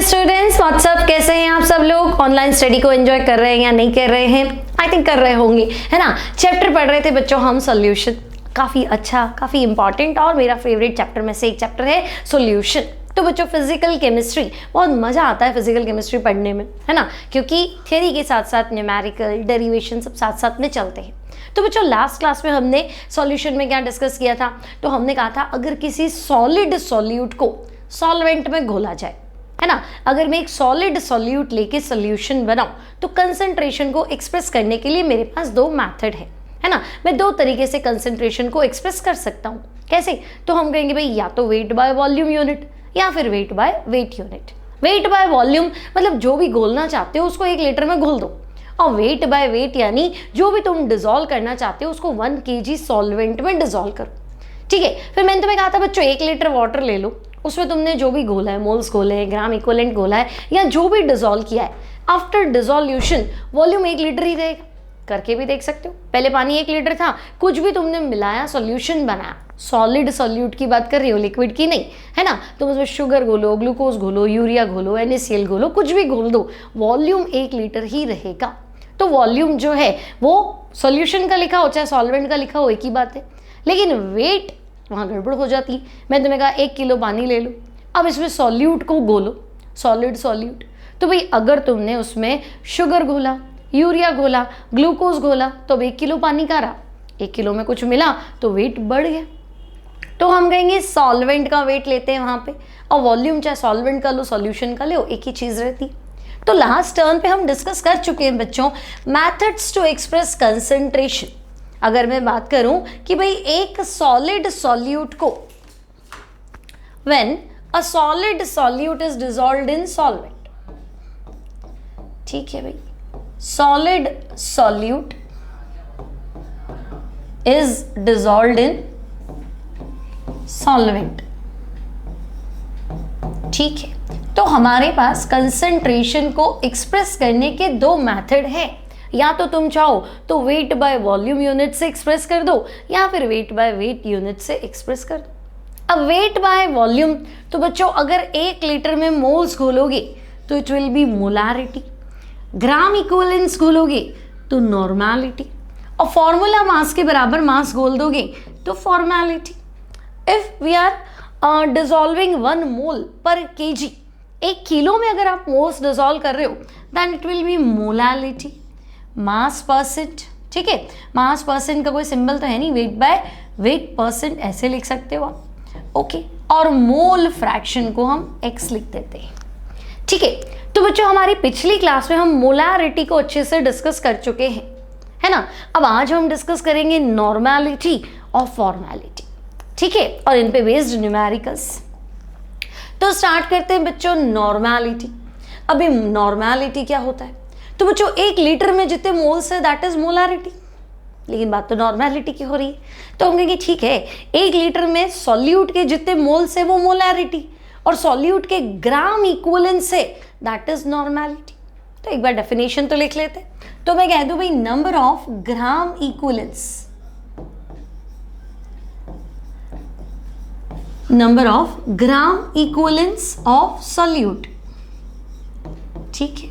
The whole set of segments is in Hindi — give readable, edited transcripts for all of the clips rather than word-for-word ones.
स्टूडेंट्स, व्हाट्सअप, कैसे हैं आप सब लोग? ऑनलाइन स्टडी को एंजॉय कर रहे हैं या नहीं कर रहे हैं? आई थिंक कर रहे होंगे, है ना। चैप्टर पढ़ रहे थे बच्चों हम सॉल्यूशन, काफ़ी अच्छा, काफ़ी इंपॉर्टेंट और मेरा फेवरेट चैप्टर में से एक चैप्टर है सॉल्यूशन। तो बच्चों फिजिकल केमिस्ट्री, बहुत मज़ा आता है फिजिकल केमिस्ट्री पढ़ने में, है ना, क्योंकि थ्योरी के साथ साथ न्यूमेरिकल डेरिवेशन सब साथ साथ में चलते हैं। तो बच्चों लास्ट क्लास में हमने सॉल्यूशन में क्या डिस्कस किया था? तो हमने कहा था अगर किसी सॉलिड सॉल्यूट को सॉल्वेंट में घोला जाए, है ना, अगर मैं एक सॉलिड सॉल्यूट लेके सॉल्यूशन बनाऊं तो कंसंट्रेशन को एक्सप्रेस करने के लिए मेरे पास दो मेथड है ना। मैं दो तरीके से कंसंट्रेशन को एक्सप्रेस कर सकता हूं। कैसे? तो हम कहेंगे भाई या तो वेट बाय वॉल्यूम यूनिट या फिर weight by weight unit. Weight by volume मतलब जो भी घोलना चाहते हो उसको 1 लीटर में घोल दो, और वेट बाय वेट यानी जो भी तुम डिजोल्व करना चाहते हो उसको 1 kg सॉल्वेंट में डिजोल्व करो। ठीक है, फिर मैंने तुम्हें कहा था बच्चों 1 लीटर वाटर ले लो, उसमें तुमने जो भी घोला है, मोल्स घोले हैं, ग्राम इक्विवेलेंट घोला है या जो भी डिजोल्व किया है, आफ्टर डिजोल्यूशन वॉल्यूम 1 लीटर ही रहेगा। करके भी देख सकते हो, पहले पानी 1 लीटर था, कुछ भी तुमने मिलाया सॉल्यूशन बनाया, सॉलिड सॉल्यूट की बात कर रही हो, लिक्विड की नहीं, है ना। तुम उसमें शुगर घोलो, ग्लूकोज घोलो, यूरिया घोलो, NaCl घोलो, कुछ भी घोल दो, वॉल्यूम 1 लीटर ही रहेगा। तो वॉल्यूम जो है वो सॉल्यूशन का लिखा हो चाहे सॉल्वेंट का लिखा हो, एक ही बात है। लेकिन वेट वहाँ गड़बड़ हो जाती। मैंने तुम्हें कहा 1 किलो पानी ले लो, अब इसमें सॉल्यूट को घोलो, सॉलिड सॉल्यूट। तो भाई अगर तुमने उसमें शुगर घोला, यूरिया घोला, ग्लूकोज घोला, तो अब 1 किलो पानी का रहा, 1 किलो में कुछ मिला तो वेट बढ़ गया। तो हम कहेंगे सॉल्वेंट का वेट लेते हैं वहाँ पे, और वॉल्यूम चाहे सॉल्वेंट का लो सॉल्यूशन का लो, एक ही चीज़ रहती। तो लास्ट टर्न पे हम डिस्कस कर चुके हैं बच्चों मैथड्स टू एक्सप्रेस कंसंट्रेशन। अगर मैं बात करूं कि भाई एक सॉलिड सॉल्यूट को when a solid solute is dissolved in solvent, ठीक है भाई, solid solute is dissolved in solvent, ठीक है। तो हमारे पास कंसंट्रेशन को एक्सप्रेस करने के दो मेथड हैं, या तो तुम चाहो तो वेट बाय वॉल्यूम यूनिट से एक्सप्रेस कर दो या फिर वेट बाय वेट यूनिट से एक्सप्रेस कर दो। अब वेट बाय वॉल्यूम, तो बच्चों अगर 1 लीटर में मोल्स घोलोगे तो it will be molarity, gram equivalents घोलोगे तो नॉर्मेलिटी, और फॉर्मूला मास के बराबर मास घोल दोगे तो formality. If we are dissolving 1 mole per kg, 1 kilo में अगर आप मोल्स डिसॉल्व कर रहे हो then it will be molality, mass percent, ठीक है। मास परसेंट का कोई सिंबल तो है नहीं, वेट बाय वेट परसेंट ऐसे लिख सकते हो आप, ओके। और मोल फ्रैक्शन को हम x लिख देते हैं, ठीक है। तो बच्चों हमारी पिछली क्लास में हम मोलारिटी को अच्छे से डिस्कस कर चुके हैं, है ना। अब आज हम डिस्कस करेंगे नॉर्मेलिटी और फॉर्मेलिटी, ठीक है, और इन पे बेस्ड न्यूमेरिकल्स। तो स्टार्ट करते हैं बच्चों नॉर्मेलिटी। अभी नॉर्मेलिटी क्या होता है? तो बच्चों 1 लीटर में जितने मोल्स है दैट इज मोलारिटी, लेकिन बात तो नॉर्मेलिटी की हो रही है। तो हम कहेंगे ठीक है, 1 लीटर में सॉल्यूट के जितने मोल्स है वो मोलारिटी, और सॉल्यूट के ग्राम इक्विवेलेंस है दैट इज नॉर्मेलिटी। तो एक बार डेफिनेशन तो लिख लेते हैं। तो मैं कह दूं भाई number of gram equivalents, number of gram equivalents of solute, ठीक है,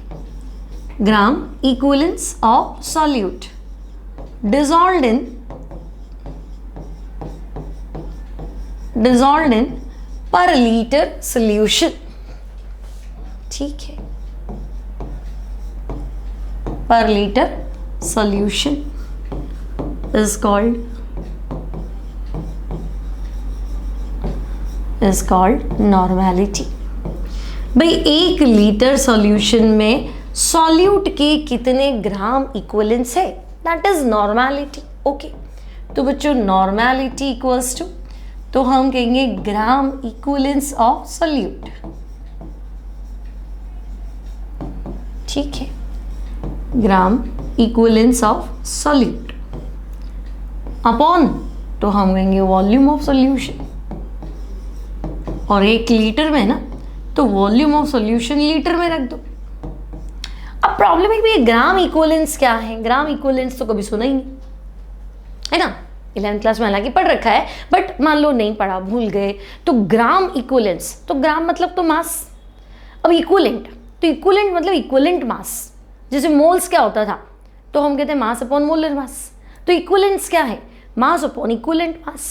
gram equivalents of solute dissolved in per liter solution, ठीक है, per liter solution is called normality। भाई 1 लीटर सॉल्यूशन में सॉल्यूट के कितने ग्राम इक्विवेलेंस है दैट इज नॉर्मेलिटी, ओके। तो बच्चों नॉर्मेलिटी इक्वल्स टू, तो हम कहेंगे ग्राम इक्विवेलेंस ऑफ सॉल्यूट, ठीक है, gram equivalents of solute upon, तो हम कहेंगे वॉल्यूम ऑफ सॉल्यूशन, और 1 लीटर में ना तो वॉल्यूम ऑफ सॉल्यूशन लीटर में रख दो। अब प्रॉब्लम है कि ग्राम इक्विवेलेंस क्या है? ग्राम इक्विवेलेंस तो कभी सुना ही नहीं, है ना। 11th क्लास में हालांकि पढ़ रखा है, बट मान लो नहीं पढ़ा, भूल गए, तो ग्राम इक्विवेलेंस, तो ग्राम मतलब तो मास, अब इक्विलेंट, तो इक्विलेंट मतलब इक्विलेंट मास, जैसे मोल्स क्या होता था, तो हम कहते हैं मास अपॉन मोलर मास। तो इक्विलेंट्स क्या है, मास अपॉन इक्विलेंट मास।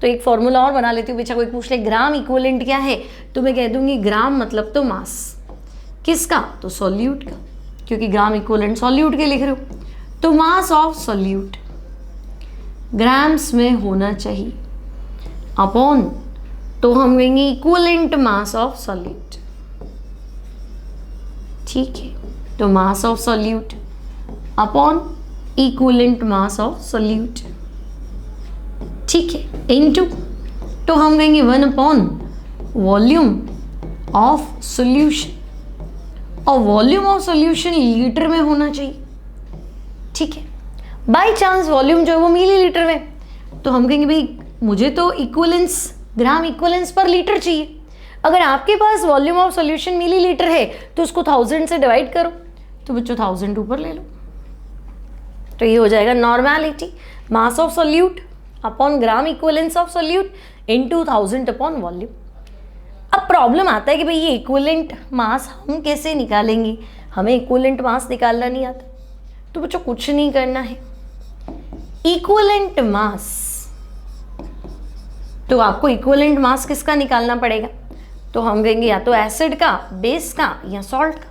तो एक फॉर्मूला और बना लेती हूँ, बेचा कोई पूछ ले ग्राम इक्विलेंट क्या है, तो मैं कह दूंगी ग्राम मतलब तो मास, किसका, तो सॉल्यूट का, क्योंकि ग्राम इक्विलेंट सॉल्यूट के लिख रहे हो। तो मास ऑफ सॉल्यूट ग्राम्स में होना चाहिए अपॉन, तो हम कहेंगे इक्विलेंट मास ऑफ सॉल्यूट। ठीक है, तो मास of solute upon equivalent mass of solute. ठीक है, इनटू, तो हम कहेंगे 1 अपॉन वॉल्यूम ऑफ सॉल्यूशन, और वॉल्यूम ऑफ सॉल्यूशन लीटर में होना चाहिए। ठीक है, बाय चांस वॉल्यूम जो है वो मिलीलीटर में, तो हम कहेंगे भाई मुझे तो इक्विलेंस, ग्राम इक्विलेंस पर लीटर चाहिए। अगर आपके पास वॉल्यूम ऑफ सॉल्यूशन मिलीलीटर है तो उसको 1000 से डिवाइड करो, तो बच्चों 1000 ऊपर ले लो, तो ये हो जाएगा normality, mass of solute upon gram equivalents of solute into 1000 upon volume. अब प्रॉब्लम आता है कि भाई ये इक्विलेंट मास हम कैसे निकालेंगे, हमें इक्विलेंट मास निकालना नहीं आता। तो बच्चों कुछ नहीं करना है, इक्विलेंट मास, तो आपको इक्विलेंट मास किसका निकालना पड़ेगा, तो हम कहेंगे या तो एसिड का, बेस का, या सॉल्ट का।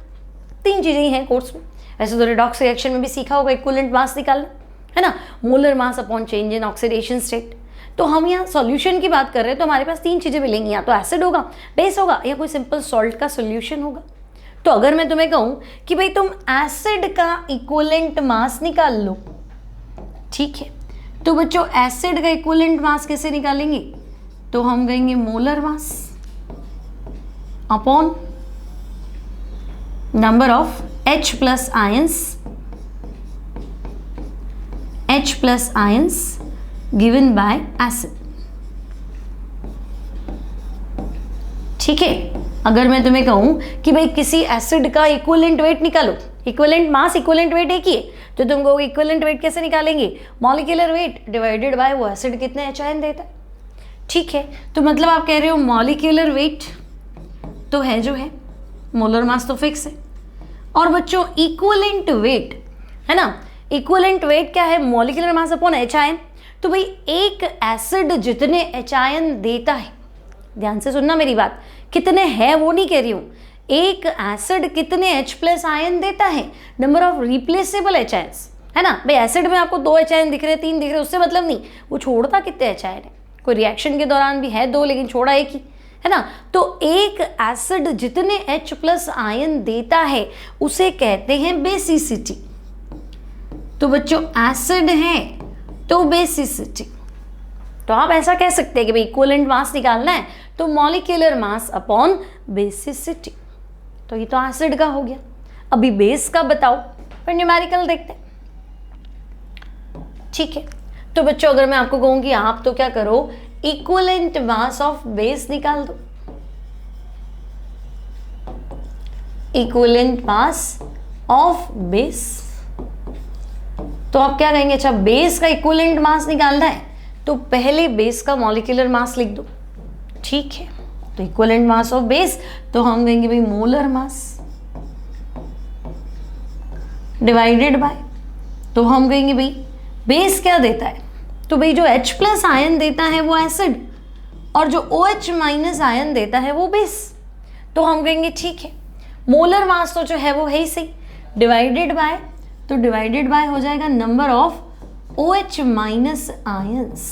3 चीजें ही हैं कोर्स में। वैसे तो रिडॉक्स रिएक्शन में भी सीखा होगा इक्विलेंट मास निकालना, है ना, molar mass upon change in oxidation state. तो हम यहाँ सॉल्यूशन की बात कर रहे हैं, तो हमारे पास 3 चीजें मिलेंगी, या तो एसिड होगा, बेस होगा, या कोई सिंपल सॉल्ट का सॉल्यूशन होगा। तो अगर मैं तुम्हें कहूँ कि भाई तुम एसिड का इक्विलेंट मास निकाल लो, ठीक है, तो बच्चों एसिड का इक्विलेंट मास कैसे निकालेंगे, तो हम कहेंगे molar mass upon number of H plus ions given by acid. ठीक है, अगर मैं तुम्हें कहूं कि भाई किसी एसिड का इक्विवेलेंट वेट निकालो, इक्विवेलेंट मास इक्विवेलेंट वेट एक ही है, तो तुम कहोगे इक्विवेलेंट वेट कैसे निकालेंगे, मॉलिक्यूलर वेट डिवाइडेड बाय वो एसिड कितने HIN देता है। ठीक है, तो मतलब आप कह रहे हो मॉलिक्यूलर वेट तो है जो है, मोलर मास तो फिक्स है, और बच्चों इक्विवेलेंट वेट है ना, इक्विवेलेंट वेट क्या है, मॉलिक्यूलर मास अपॉन HIN। तो भाई एक एसिड जितने HIN देता है, ध्यान से सुनना मेरी बात, कितने है वो नहीं कह रही हूँ, एक एसिड कितने H प्लस आयन देता है, नंबर ऑफ रिप्लेसेबल HINs, है ना। भाई एसिड में आपको 2 HIN दिख रहे, 3 दिख रहे, उससे मतलब नहीं, वो छोड़ता कितने HIN है, कोई रिएक्शन के दौरान भी है 2 लेकिन छोड़ा एक ही, है ना। तो एक एसिड जितने H प्लस आयन देता है उसे कहते हैं बेसिसिटी। तो बच्चों एसिड है तो बेसिसिटी, तो आप ऐसा कह सकते हैं कि भाई इक्विवेलेंट मास निकालना है तो मॉलिक्यूलर मास अपॉन बेसिसिटी। तो ये तो एसिड का हो गया। अभी बेस का बताओ, फिर न्यूमेरिकल देखते हैं। ठीक है, तो बच्चों अगर मैं आपको कहूंगी आप तो क्या करो, इक्विवेलेंट मास ऑफ बेस निकाल दो, इक्विवेलेंट मास ऑफ बेस। तो आप क्या कहेंगे, अच्छा बेस का इक्विवेलेंट मास निकालना है तो पहले बेस का मॉलिक्यूलर मास लिख दो। ठीक है, तो इक्विवेलेंट मास ऑफ बेस, तो हम कहेंगे भाई मोलर मास डिवाइडेड बाय, तो हम कहेंगे भाई बेस क्या देता है, तो भाई जो H प्लस आयन देता है वो एसिड, और जो OH माइनस आयन देता है वो बेस। तो हम कहेंगे ठीक है, मोलर मास तो जो है वो है ही सही, डिवाइडेड बाय, तो डिवाइडेड बाय हो जाएगा number of OH minus ions,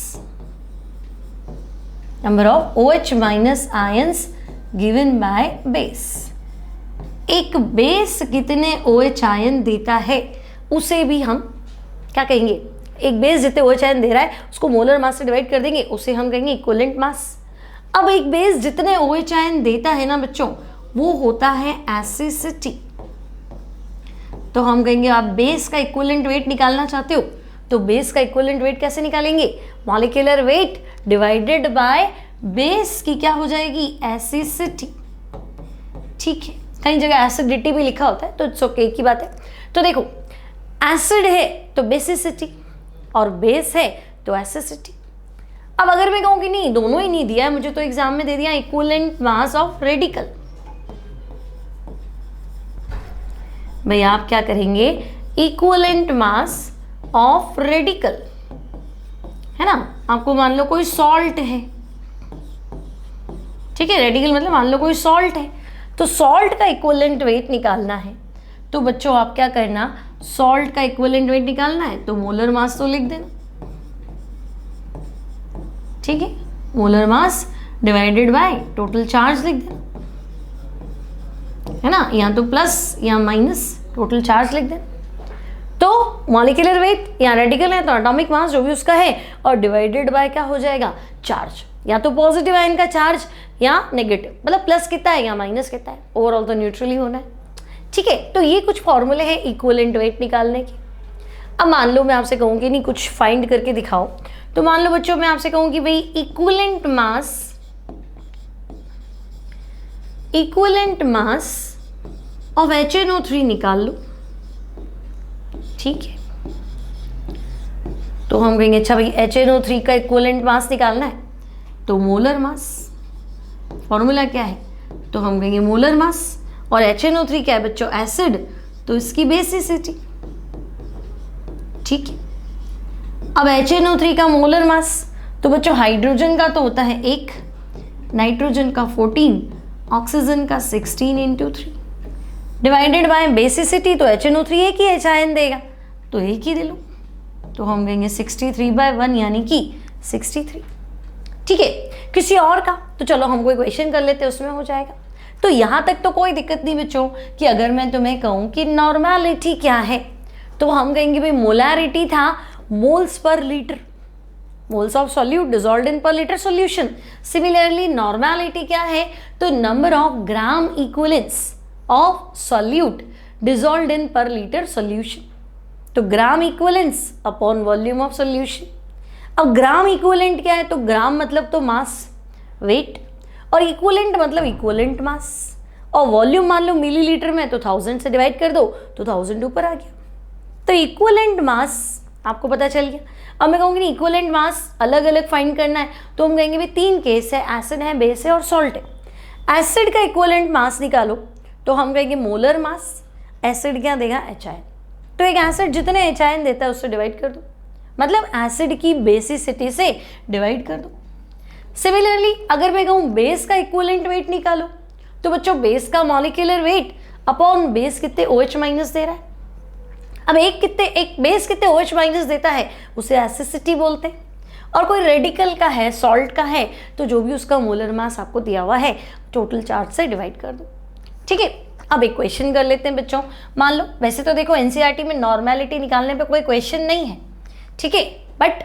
number of OH minus ions given by base. एक बेस कितने OH आयन देता है उसे भी हम क्या कहेंगे, एक बेस जितने OH आयन दे रहा है उसको मोलर मास से डिवाइड कर देंगे, उसे हम कहेंगे इक्विवेलेंट मास। अब एक बेस जितने OH आयन देता है ना बच्चों, वो होता है एसिडिटी। तो हम कहेंगे आप बेस का इक्विवेलेंट वेट निकालना चाहते हो, तो बेस का इक्विवेलेंट वेट कैसे निकालेंगे, molecular weight divided by base की क्या हो जाएगी, एसिडिटी। ठीक है, कई जगह एसिडिटी भी लिखा होता है तो इट्स ओके की बात है। तो देखो एसिड है तो बेसिसिटी, और बेस है तो एसिडिटी। अब अगर मैं कहूँ कि नहीं दोनों ही नहीं दिया है मुझे, तो एग्जाम में दे दिया इक्विवेलेंट मास ऑफ रेडिकल, भाई आप क्या करेंगे, इक्विवेलेंट मास ऑफ रेडिकल, है ना। आपको मान लो कोई सॉल्ट है, ठीक है, रेडिकल मतलब मान लो कोई सॉल्ट है, तो सॉल्ट का इक्विवेलेंट वेट निकालना है। तो बच्चों आप क्या करना, सॉल्ट का इक्विवेलेंट वेट निकालना है तो मोलर मास तो लिख देना, ठीक है, molar mass divided by total charge लिख देना, है ना, या तो प्लस या माइनस टोटल चार्ज लिख देना। तो मॉलिक्यूलर वेट या रेडिकल है तो एटॉमिक मास जो भी उसका है, और डिवाइडेड बाय क्या हो जाएगा, चार्ज, या तो पॉजिटिव आयन का चार्ज या नेगेटिव, मतलब प्लस कितना है या माइनस कितना है, ओवरऑल तो न्यूट्रल ही होना है, ठीक है। तो ये कुछ फॉर्मूले हैं इक्विवेलेंट वेट निकालने के। अब मान लो मैं आपसे कहूँ कि नहीं कुछ फाइंड करके दिखाओ, तो मान लो बच्चों मैं आपसे कहूँ कि भाई इक्विवेलेंट मास ऑफ HNO3 निकाल लो, ठीक है। तो हम कहेंगे अच्छा भाई HNO3 का इक्विवेलेंट मास निकालना है तो मोलर मास, फॉर्मूला क्या है, तो हम कहेंगे मोलर मास, और HNO3 क्या है बच्चों, एसिड, तो इसकी बेसिसिटी, ठीक है। अब HNO3 का मोलर मास, तो बच्चों हाइड्रोजन का तो होता है 1, नाइट्रोजन का 14, ऑक्सीजन का 16 × 3 डिवाइडेड बाय बेसिसिटी, तो HNO3 एक ही H आयन देगा तो एक ही दे लो, तो हम कहेंगे 63/1 यानी कि 63, ठीक है। किसी और का तो चलो हम कोई क्वेश्चन कर लेते हैं, उसमें हो जाएगा। तो यहाँ तक तो कोई दिक्कत नहीं बच्चों कि अगर मैं तुम्हें कहूँ कि नॉर्मेलिटी क्या है, तो हम कहेंगे भाई मोलैरिटी था moles per litre, moles of solute dissolved in per litre solution. Similarly normality क्या है, तो number of gram equivalents of solute dissolved in per litre solution, तो gram equivalents upon volume of solution. अब ग्राम इक्विवेलेंट क्या है, तो ग्राम मतलब तो मास, वेट, और इक्विवेलेंट मतलब इक्विवेलेंट मास, और वॉल्यूम मान लो मिलीलीटर में तो 1000 से डिवाइड कर दो तो 1000 ऊपर आ गया, तो इक्विवेलेंट मास आपको पता चल गया। अब मैं कहूँगी इक्विवेलेंट मास अलग अलग फाइंड करना है, तो हम कहेंगे भाई 3 केस है, एसिड है, बेस है और सॉल्ट है। एसिड का इक्विवेलेंट मास निकालो तो हम कहेंगे मोलर मास, एसिड क्या देगा, H आयन, तो एक एसिड जितने H आयन देता है उससे डिवाइड कर दो, मतलब एसिड की बेसिसिटी से डिवाइड कर दो। सिमिलरली अगर मैं कहूँ बेस का इक्विवेलेंट वेट निकालो, तो बच्चों बेस का मॉलिक्यूलर वेट अपॉन बेस कितने OH माइनस दे रहा है। अब एक बेस कितने OH माइनस देता है उसे एसिडिटी बोलते हैं, और कोई रेडिकल का है, सॉल्ट का है, तो जो भी उसका मोलर मास आपको दिया हुआ है टोटल चार्ज से डिवाइड कर दो, ठीक है। अब एक क्वेश्चन कर लेते हैं बच्चों। मान लो वैसे तो देखो एनसीईआरटी में नॉर्मेलिटी निकालने पे कोई क्वेश्चन नहीं है, ठीक है, बट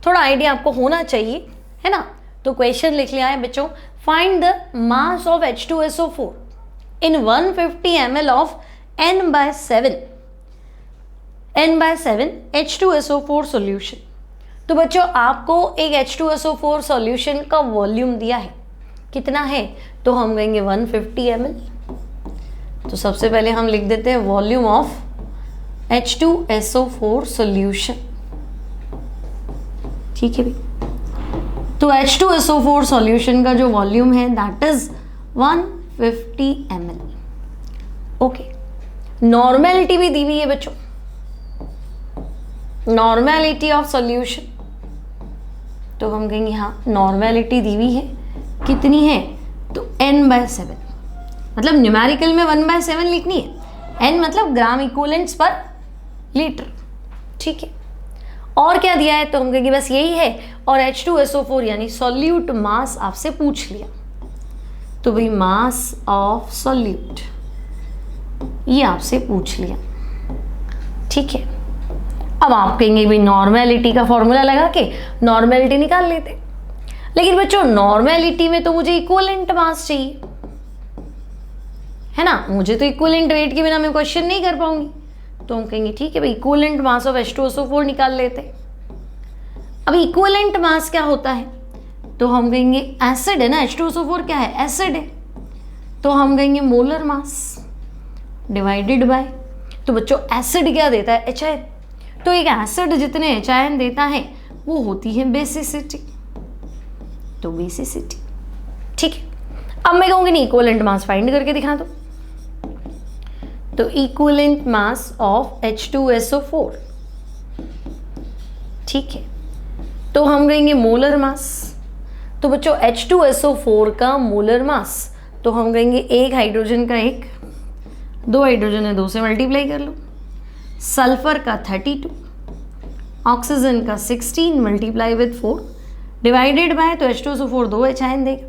थोड़ा आइडिया आपको होना चाहिए, है ना। तो क्वेश्चन लिख लिया है बच्चों, find the mass of H2SO4 in 150 ml of N/7 H2SO4 solution. तो बच्चों आपको एक H2SO4 सॉल्यूशन का वॉल्यूम दिया है, कितना है, तो हम कहेंगे 150 ml। तो सबसे पहले हम लिख देते हैं वॉल्यूम ऑफ H2SO4 सॉल्यूशन, ठीक है भाई। तो H2SO4 सॉल्यूशन का जो वॉल्यूम है that is 150 ml, okay. Normality भी दी हुई है बच्चों, नॉर्मेलिटी ऑफ सॉल्यूशन, तो हम कहेंगे हाँ नॉर्मेलिटी दी हुई है, कितनी है, तो N/7, मतलब न्यूमेरिकल में 1/7 लिखनी है, N मतलब ग्राम इक्विवेलेंट्स पर लीटर, ठीक है। और क्या दिया है, तो हम कहेंगे बस यही है, और H2SO4 यानी सॉल्यूट मास आपसे पूछ लिया, तो भाई मास ऑफ सॉल्यूट ये आपसे पूछ लिया, ठीक है। अब आप कहेंगे भाई नॉर्मेलिटी का फॉर्मूला लगा के नॉर्मेलिटी निकाल लेते, लेकिन बच्चों नॉर्मेलिटी में तो मुझे इक्विवेलेंट मास चाहिए, है ना, मुझे तो इक्विवेलेंट वेट के बिना मैं क्वेश्चन नहीं कर पाऊंगी, तो हम कहेंगे ठीक है भाई इक्विवेलेंट मास ऑफ H2SO4 निकाल लेते। अब इक्विवेलेंट मास क्या होता है, तो हम कहेंगे एसिड है ना, H2SO4 क्या है, एसिड है, तो हम कहेंगे मोलर मास डिवाइडेड बाय, तो बच्चों एसिड क्या देता है, H आयन, तो एक एसिड जितने H आयन देता है वो होती है बेसिसिटी, तो बेसिसिटी, ठीक है। अब मैं कहूँगी नहीं इक्विवेलेंट मास फाइंड करके दिखा दो, तो इक्विवेलेंट मास ऑफ H2SO4, ठीक है। तो हम कहेंगे मोलर मास। तो बच्चों H2SO4 का मोलर मास, तो हम कहेंगे एक हाइड्रोजन का 1, 2 हाइड्रोजन है 2 से मल्टीप्लाई कर लो, सल्फर का 32, ऑक्सीजन का 16 मल्टीप्लाई विद 4 डिवाइडेड बाय, तो H2SO4 2 H आयन देगा।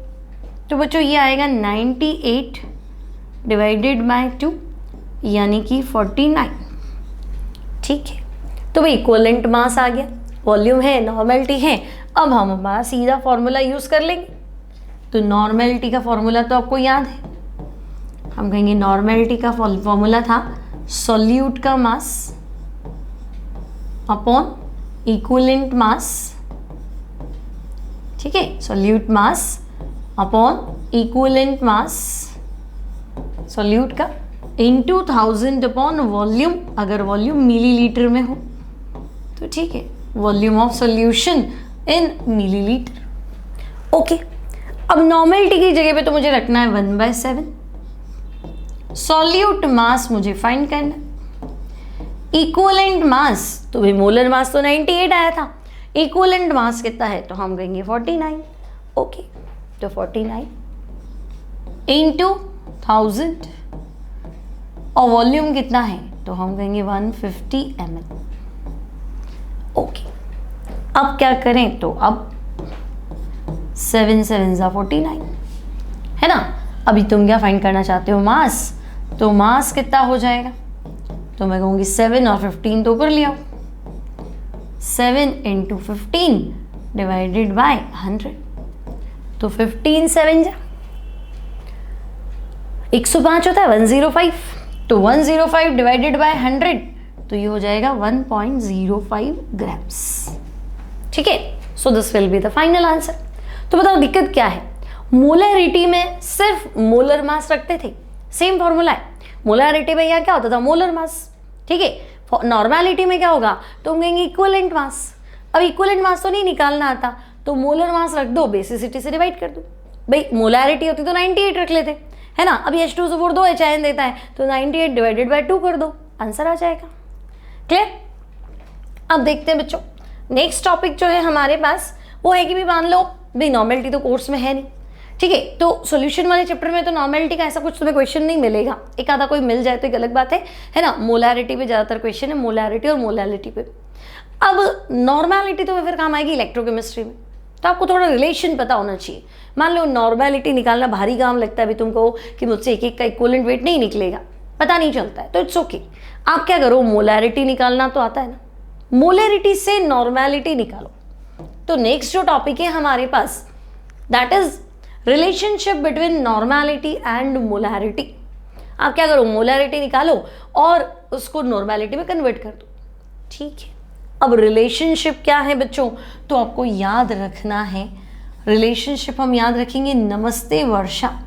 तो बच्चों ये आएगा 98 डिवाइडेड बाय 2 यानी कि 49, ठीक है। तो भाई इक्विवेलेंट मास आ गया, वॉल्यूम है, नॉर्मेलिटी है। अब हम हमारा सीधा फॉर्मूला यूज कर लेंगे। तो नॉर्मेलिटी का फॉर्मूला तो आपको याद है, हम कहेंगे नॉर्मेलिटी का फॉर्मूला था सॉल्यूट का मास अपॉन इक्विवेलेंट मास, ठीक है। Solute mass upon equivalent mass, solute का इनटू 1000 अपॉन वॉल्यूम, अगर वॉल्यूम मिलीलीटर में हो तो ठीक है, volume of solution in millilitre. Okay, अब नॉर्मेलिटी की जगह पे तो मुझे रखना है 1/7, सॉल्यूट मास मुझे फाइंड करना है, इक्विवेलेंट मास तो भाई मोलर मास तो 98 आया था, इक्विवेलेंट मास कितना है तो हम कहेंगे 49। ओके, तो 49 इंटू 1000 और वॉल्यूम कितना है तो हम कहेंगे 150 ml। ओके, अब क्या करें, तो अब 7 7 49 है ना। अभी तुम क्या फाइंड करना चाहते हो, मास। तो मास कितना हो जाएगा, तो मैं कहूँगी 7 और 15 तो ऊपर ले आओ, 7 इंटू 15 डिवाइडेड बाय 100, तो 15 7 जा 105 होता है 105, तो 105 डिवाइडेड बाय 100 तो ये हो जाएगा 1.05 ग्राम्स, ठीक है। So this will be the final answer. तो बताओ दिक्कत क्या है, मोलरिटी में सिर्फ मोलर मास रखते थे, सेम फॉर्मूला है। मोलरिटी में यहाँ क्या होता था, मोलर मास, ठीक है। नॉर्मेलिटी में क्या होगा, तो हम कहेंगे इक्विवेलेंट मास। अब इक्विवेलेंट मास तो नहीं निकालना आता, तो मोलर मास रख दो, बेसिसिटी से डिवाइड कर दो। भाई मोलरिटी होती तो 98 रख लेते, है ना। अभी H2SO4 2 H आयन देता है, तो 98 डिवाइडेड बाय 2 कर दो, आंसर आ जाएगा। क्लियर। अब देखते हैं बच्चों, नेक्स्ट टॉपिक जो है हमारे पास वो है कि भी मान लो भाई नॉर्मेलिटी तो कोर्स में है नहीं, ठीक है। तो सॉल्यूशन वाले चैप्टर में तो नॉर्मेलिटी का ऐसा कुछ तुम्हें क्वेश्चन नहीं मिलेगा, एक आधा कोई मिल जाए तो एक अलग बात है ना। मोलैरिटी पे ज़्यादातर क्वेश्चन है, मोलैरिटी और मोलैलिटी पे। अब नॉर्मेलिटी तो फिर काम आएगी इलेक्ट्रोकेमिस्ट्री में, तो आपको थोड़ा रिलेशन पता होना चाहिए। मान लो नॉर्मेलिटी निकालना भारी काम लगता है, अभी तुमको कि मुझसे एक एक का इक्विवेलेंट वेट नहीं निकलेगा, पता नहीं चलता है, तो इट्स ओके। आप क्या करो, मोलैरिटी निकालना तो आता है ना, मोलैरिटी से नॉर्मेलिटी निकालो। तो नेक्स्ट जो टॉपिक है हमारे पास that is relationship between normality and molarity. आप क्या करो, मोलैरिटी निकालो और उसको नॉर्मेलिटी में कन्वर्ट कर दो, ठीक है। अब रिलेशनशिप क्या है बच्चों, तो आपको याद रखना है रिलेशनशिप, हम याद रखेंगे नमस्ते वर्षा।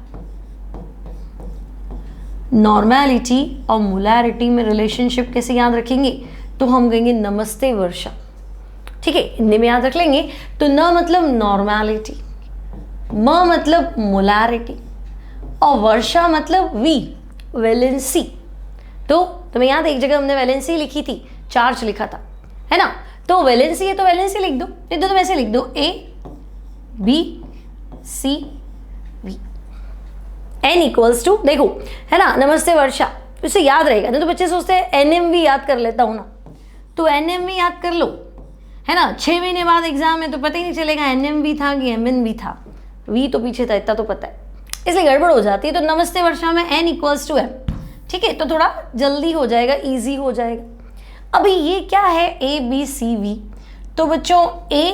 नॉर्मेलिटी और मोलैरिटी में रिलेशनशिप कैसे याद रखेंगे, तो हम कहेंगे नमस्ते वर्षा, ठीक है। हिंदी में याद रख लेंगे। तो न मतलब नॉर्मेलिटी, म मतलब मोलैरिटी और वर्षा मतलब वी, वैलेंसी। तो तुम्हें याद एक जगह हमने वैलेंसी लिखी थी, चार्ज लिखा था, है ना। तो वैलेंसी है तो वैलेंसी लिख दो, नहीं तो तुम ऐसे लिख दो A B C V N equals to, देखो है ना, नमस्ते वर्षा, इसे याद रहेगा। नहीं तो बच्चे सोचते हैं NMV याद कर लेता हूँ ना, तो NMV याद कर लो, है ना। 6 महीने बाद एग्जाम है तो पता ही नहीं चलेगा NMV था कि MNV था, V तो पीछे था, इतना तो पता है, इसलिए गड़बड़ हो जाती है। तो नमस्ते वर्षा में N इक्वल्स टू M, ठीक है, तो थोड़ा जल्दी हो जाएगा, ईजी हो जाएगा। अभी ये क्या है A B C V, तो बच्चों A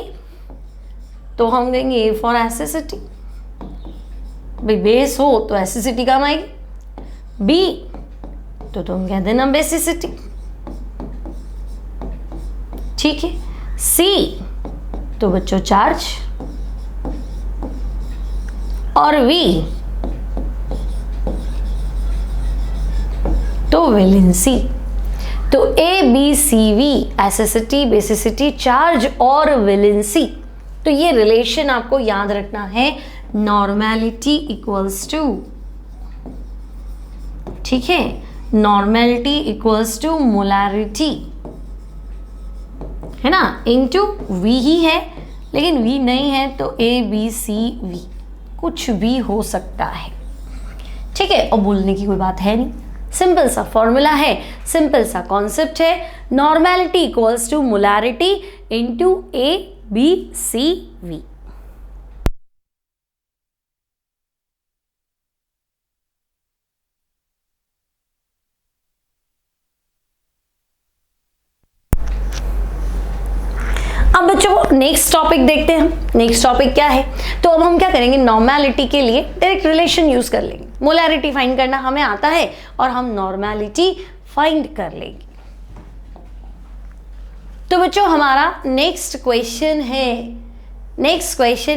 तो हम कहेंगे A फॉर एसिडिटी, भाई बेस हो तो एसिडिटी काम आएगी। B तो तुम कह देना बेसिसिटी, ठीक है। C तो बच्चों चार्ज, और V तो वैलेंसी। तो A B C V acidity, basicity, charge और वैलेंसी। तो ये रिलेशन आपको याद रखना है, नॉर्मेलिटी इक्वल्स टू, ठीक है, नॉर्मेलिटी इक्वल्स टू मोलैरिटी, है ना, इनटू वी ही है, लेकिन वी नहीं है तो ABCV कुछ भी हो सकता है, ठीक है। और बोलने की कोई बात है नहीं, सिंपल सा फॉर्मूला है, सिंपल सा कॉन्सेप्ट है, normality equals to molarity into ABCV। अब बच्चों नेक्स्ट टॉपिक देखते हैं। नेक्स्ट टॉपिक क्या है, तो अब हम क्या करेंगे, नॉर्मेलिटी के लिए डायरेक्ट रिलेशन यूज कर लेंगे। मोलैरिटी फाइंड करना हमें आता है और हम नॉर्मेलिटी फाइंड कर लेंगे। तो बच्चों हमारा नेक्स्ट क्वेश्चन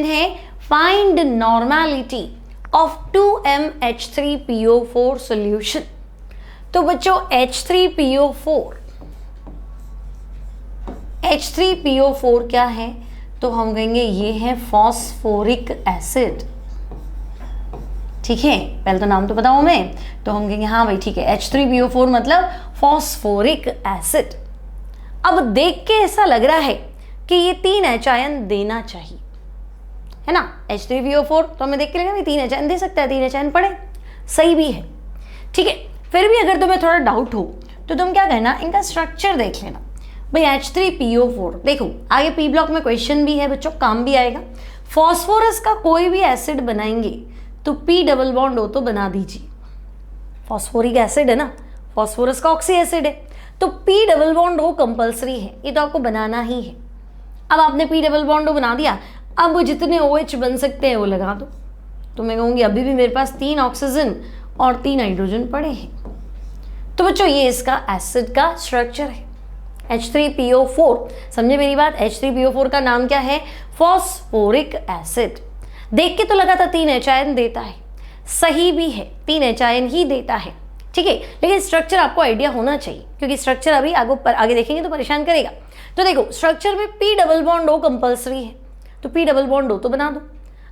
है find normality of 2MH3PO4 solution. तो बच्चों H3PO4 क्या है, तो हम कहेंगे ये है फॉस्फोरिक एसिड, ठीक है। पहले तो नाम तो बताओ हमें, तो हम कहेंगे हाँ भाई ठीक है, H3PO4 मतलब फॉस्फोरिक एसिड। अब देख के ऐसा लग रहा है कि ये 3 H आयन देना चाहिए, है ना। H3PO4 तो हमें देख के लगा 3 H आयन दे सकता है, 3 H आयन पड़े, सही भी है, ठीक है। फिर भी अगर तुम्हें थोड़ा डाउट हो तो तुम क्या कहना, इनका स्ट्रक्चर देख लेना भाई। H3PO4 देखो, आगे P ब्लॉक में क्वेश्चन भी है बच्चों, काम भी आएगा। फॉस्फोरस का कोई भी एसिड बनाएंगे तो P डबल बॉन्ड O तो बना दीजिए, फॉस्फोरिक एसिड है ना, फॉस्फोरस का ऑक्सी एसिड है, तो P double bond O compulsory है, ये तो आपको बनाना ही है। अब आपने P डबल बॉन्ड O बना दिया, अब जितने OH बन सकते हैं वो लगा दो। तो मैं कहूँगी अभी भी मेरे पास 3 ऑक्सीजन और 3 हाइड्रोजन पड़े हैं। तो बच्चों ये इसका एसिड का स्ट्रक्चर है, H3PO4। समझे मेरी बात, H3PO4 का नाम क्या है, फॉस्फोरिक एसिड। देख के तो लगा था 3 H आयन देता है, सही भी है, 3 H आयन ही देता है, ठीक है। लेकिन स्ट्रक्चर आपको आइडिया होना चाहिए, क्योंकि स्ट्रक्चर अभी आगे देखेंगे तो परेशान करेगा। तो देखो स्ट्रक्चर में P double bond O compulsory है, तो P डबल बॉन्ड O तो बना दो।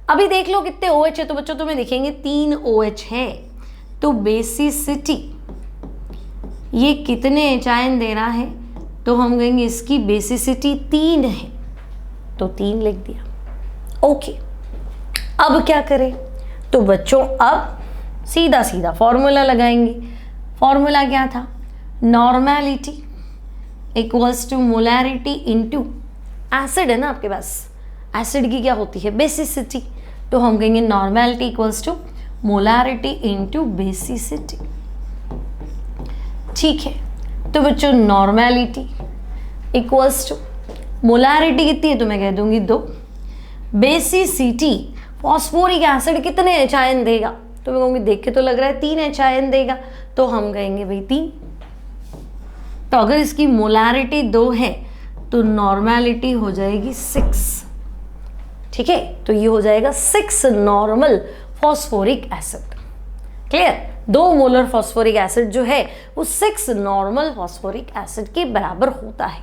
अभी देख लो कितने OH है, तो बच्चों तुम्हें दिखेंगे 3 OH है, तो बेसिसिटी ये कितने H आयन दे रहा है, तो हम कहेंगे इसकी बेसिसिटी 3 है, तो 3 लिख दिया, ओके। अब क्या करें, तो बच्चों अब सीधा सीधा फॉर्मूला लगाएंगे। फॉर्मूला क्या था, normality equals to molarity into acid है ना आपके पास, एसिड की क्या होती है, बेसिसिटी, तो हम कहेंगे normality equals to molarity into basicity, ठीक है। तो बच्चों नॉर्मेलिटी इक्वल्स टू मोलैरिटी कितनी है, तो मैं कह दूंगी 2, बेसिसिटी फॉस्फोरिक एसिड कितने H आयन देगा, तो मैं कहूँगी देख के तो लग रहा है 3 H आयन देगा, तो हम कहेंगे भाई 3। तो अगर इसकी मोलैरिटी 2 है तो नॉर्मेलिटी हो जाएगी 6, ठीक है। तो ये हो जाएगा 6 normal phosphoric acid, clear. 2 molar phosphoric acid जो है वो 6 नॉर्मल फॉस्फोरिक एसिड के बराबर होता है,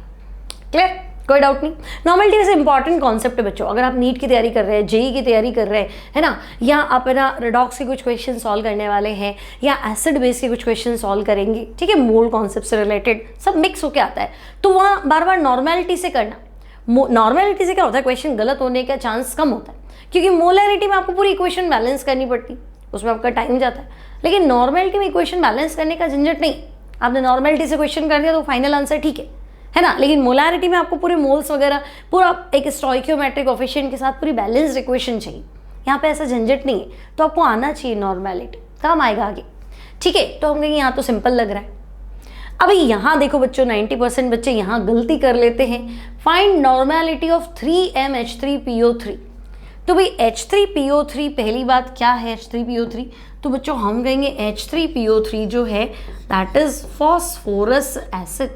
क्लियर, कोई डाउट नहीं। नॉर्मलिटी वैसे इंपॉर्टेंट कॉन्सेप्ट है बच्चों, अगर आप नीट की तैयारी कर रहे हैं, जेई की तैयारी कर रहे हैं, है ना, या आप है ना रेडॉक्स के कुछ क्वेश्चन सॉल्व करने वाले हैं, या एसिड बेस के कुछ क्वेश्चन सॉल्व करेंगे, ठीक है, मोल कॉन्सेप्ट से रिलेटेड सब मिक्स होकर आता है, तो वहाँ बार बार नॉर्मेलिटी से करना। नॉर्मेलिटी से क्या होता है, क्वेश्चन गलत होने का चांस कम होता है, क्योंकि मोलैरिटी में आपको पूरी इक्वेशन बैलेंस करनी पड़ती, उसमें आपका टाइम जाता है। लेकिन नॉर्मेलिटी में इक्वेशन बैलेंस करने का झंझट नहीं, आपने नॉर्मेलिटी से क्वेश्चन कर दिया तो फाइनल आंसर ठीक है ना। लेकिन मोलैरिटी में आपको पूरे मोल्स वगैरह पूरा एक स्टोइकियोमेट्रिक कोफिशिएंट के साथ पूरी बैलेंस्ड इक्वेशन चाहिए, यहाँ पे ऐसा झंझट नहीं है, तो आपको आना चाहिए नॉर्मेलिटी, काम आएगा आगे, ठीक है। तो हम कहेंगे यहाँ तो सिंपल लग रहा है। अभी यहाँ देखो बच्चों 90% बच्चे यहाँ गलती कर लेते हैं, फाइंड नॉर्मेलिटी ऑफ 3MH3PO3। तो भाई H3PO3 पहली बात क्या है, H3PO3, तो बच्चों हम कहेंगे H3PO3 जो है दैट इज फॉस्फोरस एसिड,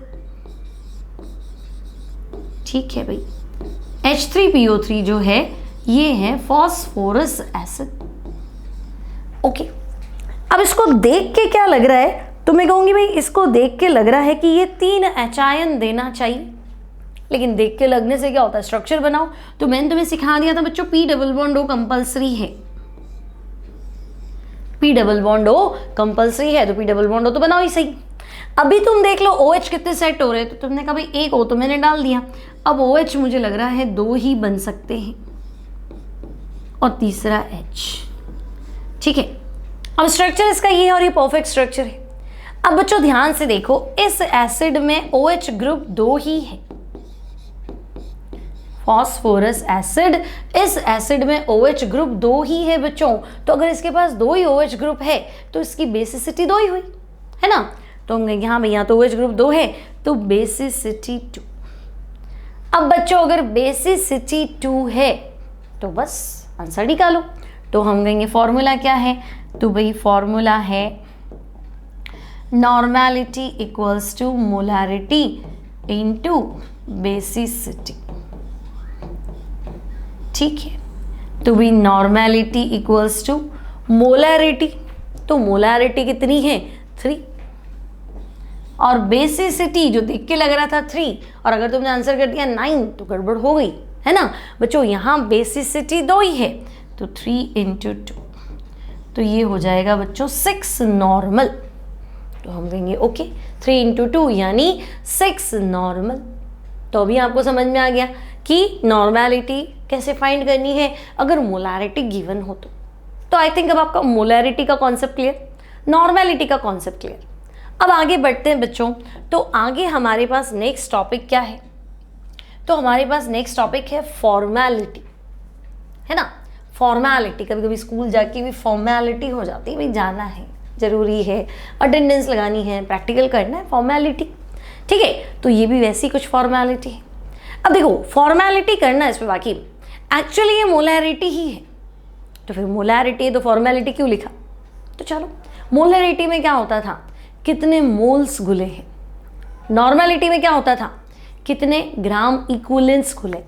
ठीक है भाई। H3PO3 जो है ये है फॉस्फोरस एसिड, ओके। अब इसको देख के क्या लग रहा है, तो मैं कहूंगी भाई इसको देख के लग रहा है कि ये 3 H आयन देना चाहिए, लेकिन देख के लगने से क्या होता है, स्ट्रक्चर बनाओ। तो मैंने तुम्हें सिखा दिया था बच्चों P double bond O compulsory है, P double bond O compulsory है, तो पी डबल बॉन्ड ओ तो बनाओ ही सही। अभी तुम देख लो OH कितने सेट हो रहे हैं, तो तुमने कहा भाई एक O तो मैंने डाल दिया, अब OH मुझे लग रहा है 2 ही बन सकते हैं और तीसरा H। ठीक है, अब स्ट्रक्चर इसका ये है और ये परफेक्ट स्ट्रक्चर है। अब बच्चों ध्यान से देखो, इस एसिड में OH ग्रुप 2 ही है, फॉस्फोरस एसिड, इस एसिड में OH ग्रुप 2 ही है बच्चों। तो अगर इसके पास 2 ही OH ग्रुप है तो इसकी बेसिसिटी 2 ही हुई, है ना। तो हम कहेंगे हाँ भैया तो OH ग्रुप 2 है तो बेसिसिटी 2। अब बच्चों अगर बेसिसिटी 2 है तो बस आंसर निकालो। तो हम कहेंगे फॉर्मूला क्या है, तो भाई फॉर्मूला है normality equals to molarity into basicity. ठीक है, तो भाई नॉर्मेलिटी इक्वल्स टू मोलैरिटी, तो मोलैरिटी कितनी है 3 और बेसिसिटी जो देख के लग रहा था 3 और अगर तुमने आंसर कर दिया 9 तो गड़बड़ हो गई, है ना बच्चों। यहाँ बेसिसिटी 2 ही है तो 3 × 2, तो ये हो जाएगा बच्चों 6 नॉर्मल। तो हम कहेंगे ओके 3 × 2 यानी 6 नॉर्मल। तो अभी आपको समझ में आ गया कि नॉर्मेलिटी कैसे फाइंड करनी है अगर मोलैरिटी गिवन हो तो आई थिंक अब आपका मोलैरिटी का कॉन्सेप्ट क्लियर, नॉर्मेलिटी का कॉन्सेप्ट क्लियर। अब आगे बढ़ते हैं बच्चों, तो आगे हमारे पास नेक्स्ट टॉपिक क्या है, तो हमारे पास नेक्स्ट टॉपिक है फॉर्मेलिटी, है ना। फॉर्मेलिटी कभी कभी स्कूल जाके भी फॉर्मेलिटी हो जाती है, भाई जाना है जरूरी है, अटेंडेंस लगानी है, प्रैक्टिकल करना है, फॉर्मेलिटी। ठीक है, तो ये भी वैसी कुछ फॉर्मेलिटी है। अब देखो फॉर्मेलिटी करना है इस पर बाकी, एक्चुअली ये मोलैरिटी ही है, तो फिर मोलैरिटी है तो फॉर्मेलिटी क्यों लिखा। तो चलो मोलैरिटी में क्या होता था, कितने मोल्स घुले हैं, नॉर्मेलिटी में क्या होता था कितने ग्राम इक्विवेलेंट्स घुले।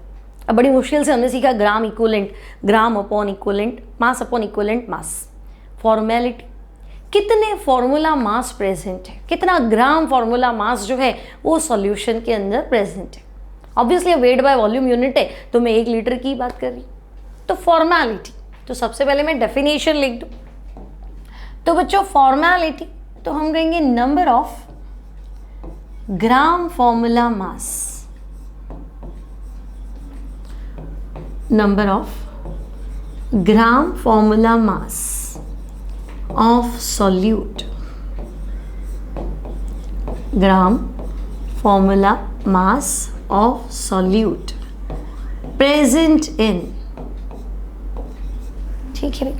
अब बड़ी मुश्किल से हमने सीखा ग्राम इक्विवेलेंट, ग्राम upon equivalent, mass upon equivalent mass. Formality कितने फॉर्मूला मास प्रेजेंट है, कितना ग्राम फॉर्मूला मास जो है वो सॉल्यूशन के अंदर प्रेजेंट है। Obviously weight by volume unit है तो मैं 1 लीटर की बात कर रही हूँ। तो फॉर्मेलिटी, तो सबसे पहले मैं डेफिनेशन लिख दूँ। तो बच्चों फॉर्मेलिटी तो हम कहेंगे number of gram formula mass, number of gram formula mass of solute, gram formula mass of solute present in, ठीक है,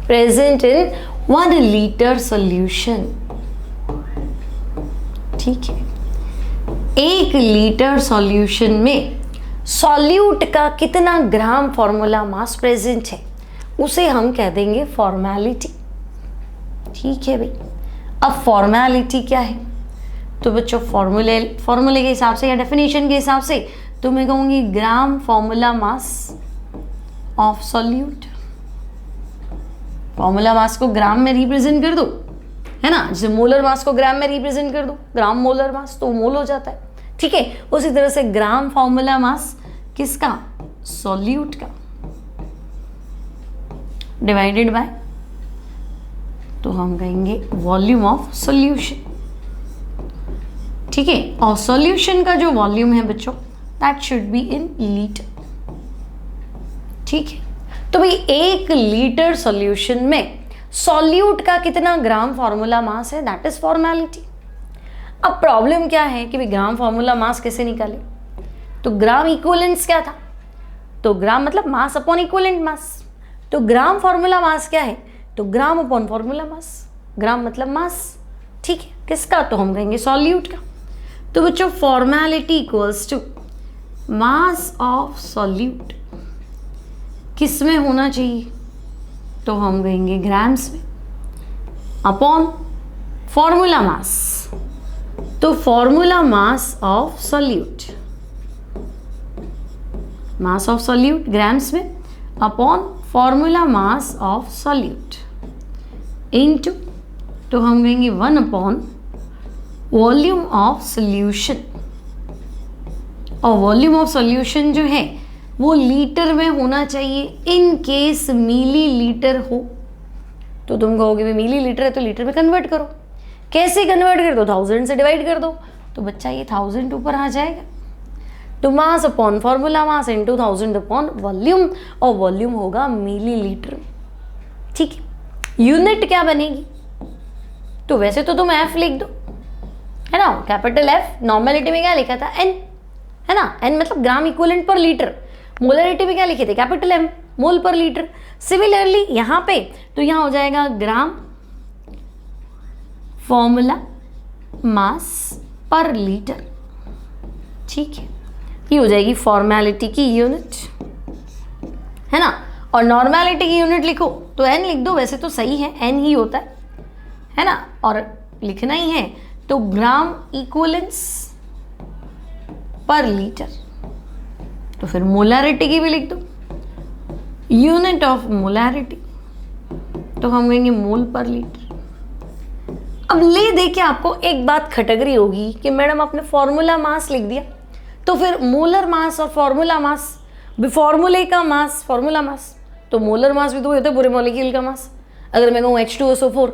प्रेजेंट इन 1 लीटर सॉल्यूशन। ठीक है, 1 लीटर सॉल्यूशन में सॉल्यूट का कितना ग्राम फॉर्मूला मास प्रेजेंट है उसे हम कह देंगे फॉर्मेलिटी। ठीक है भाई, अब फॉर्मेलिटी क्या है, तो बच्चों फॉर्मूले के हिसाब से या डेफिनेशन के हिसाब से तो मैं कहूँगी gram formula mass of solute. Formula mass को ग्राम में रिप्रेजेंट कर दो, है ना, जैसे मोलर मास को ग्राम में रिप्रेजेंट कर दो, ग्राम मोलर मास तो मोल हो जाता है। ठीक है, उसी तरह से ग्राम फॉर्मूला मास किसका, सॉल्यूट का, डिवाइडेड बाय, तो हम कहेंगे वॉल्यूम ऑफ सॉल्यूशन। ठीक है, और सॉल्यूशन का जो वॉल्यूम है बच्चों that should be in litre. ठीक है, तो भाई 1 लीटर सॉल्यूशन में सॉल्यूट का कितना ग्राम फॉर्मूला मास है दैट इज फॉर्मेलिटी। अब प्रॉब्लम क्या है कि भाई ग्राम फॉर्मूला मास कैसे निकाले, तो ग्राम इक्विवेलेंट्स क्या था, तो ग्राम मतलब मास अपॉन इक्विवेलेंट मास, तो ग्राम फॉर्मूला मास क्या है, तो ग्राम अपॉन फॉर्मूला मास, ग्राम मतलब मास। ठीक है, किसका, तो हम कहेंगे सॉल्यूट का। तो बच्चों formality equals to mass of solute किस में होना चाहिए, तो हम कहेंगे ग्राम्स में, अपॉन फॉर्मूला मास, तो formula mass of solute, mass of solute grams में upon formula mass of solute into, तो हम कहेंगे 1 अपॉन वॉल्यूम ऑफ सॉल्यूशन। और वॉल्यूम ऑफ सॉल्यूशन जो है वो लीटर में होना चाहिए, इन केस मिली लीटर हो तो तुम कहोगे भाई मिली लीटर है तो लीटर में कन्वर्ट करो। कैसे कन्वर्ट कर दो? 1000 से डिवाइड कर दो, तो बच्चा ये 1000 ऊपर आ जाएगा। तो mass upon formula mass into 1000 upon volume, और वॉल्यूम होगा मिलीलीटर। ठीक है, यूनिट क्या बनेगी? तो वैसे तो तुम एफ लिख दो, है ना, कैपिटल एफ। नॉर्मेलिटी में क्या लिखा था? एन, है ना, एन मतलब ग्राम इक्विवेलेंट पर लीटर। मोलरिटी में क्या लिखे थे? कैपिटल एम, मोल पर लीटर। सिमिलरली यहाँ पे तो यहाँ हो जाएगा ग्राम फॉर्मूला मास पर लीटर। ठीक है, ये हो जाएगी फॉर्मेलिटी की यूनिट, है ना। और नॉर्मेलिटी की यूनिट लिखो तो एन लिख दो, वैसे तो सही है, एन ही होता है ना, और लिखना ही है तो ग्राम इक्विवेलेंस पर लीटर। तो फिर मोलरिटी की भी लिख दो, यूनिट ऑफ मोलरिटी, तो हम कहेंगे मोल पर लीटर। अब ले दे के आपको एक बात खटक रही होगी कि मैडम आपने फॉर्मूला मास लिख दिया, तो फिर मोलर मास और फॉर्मूला मास, फॉर्मूले का मास फॉर्मूला मास, तो मोलर मास भी तो होता है पूरे मॉलिक्यूल का मास। अगर मैं कहूँ H2SO4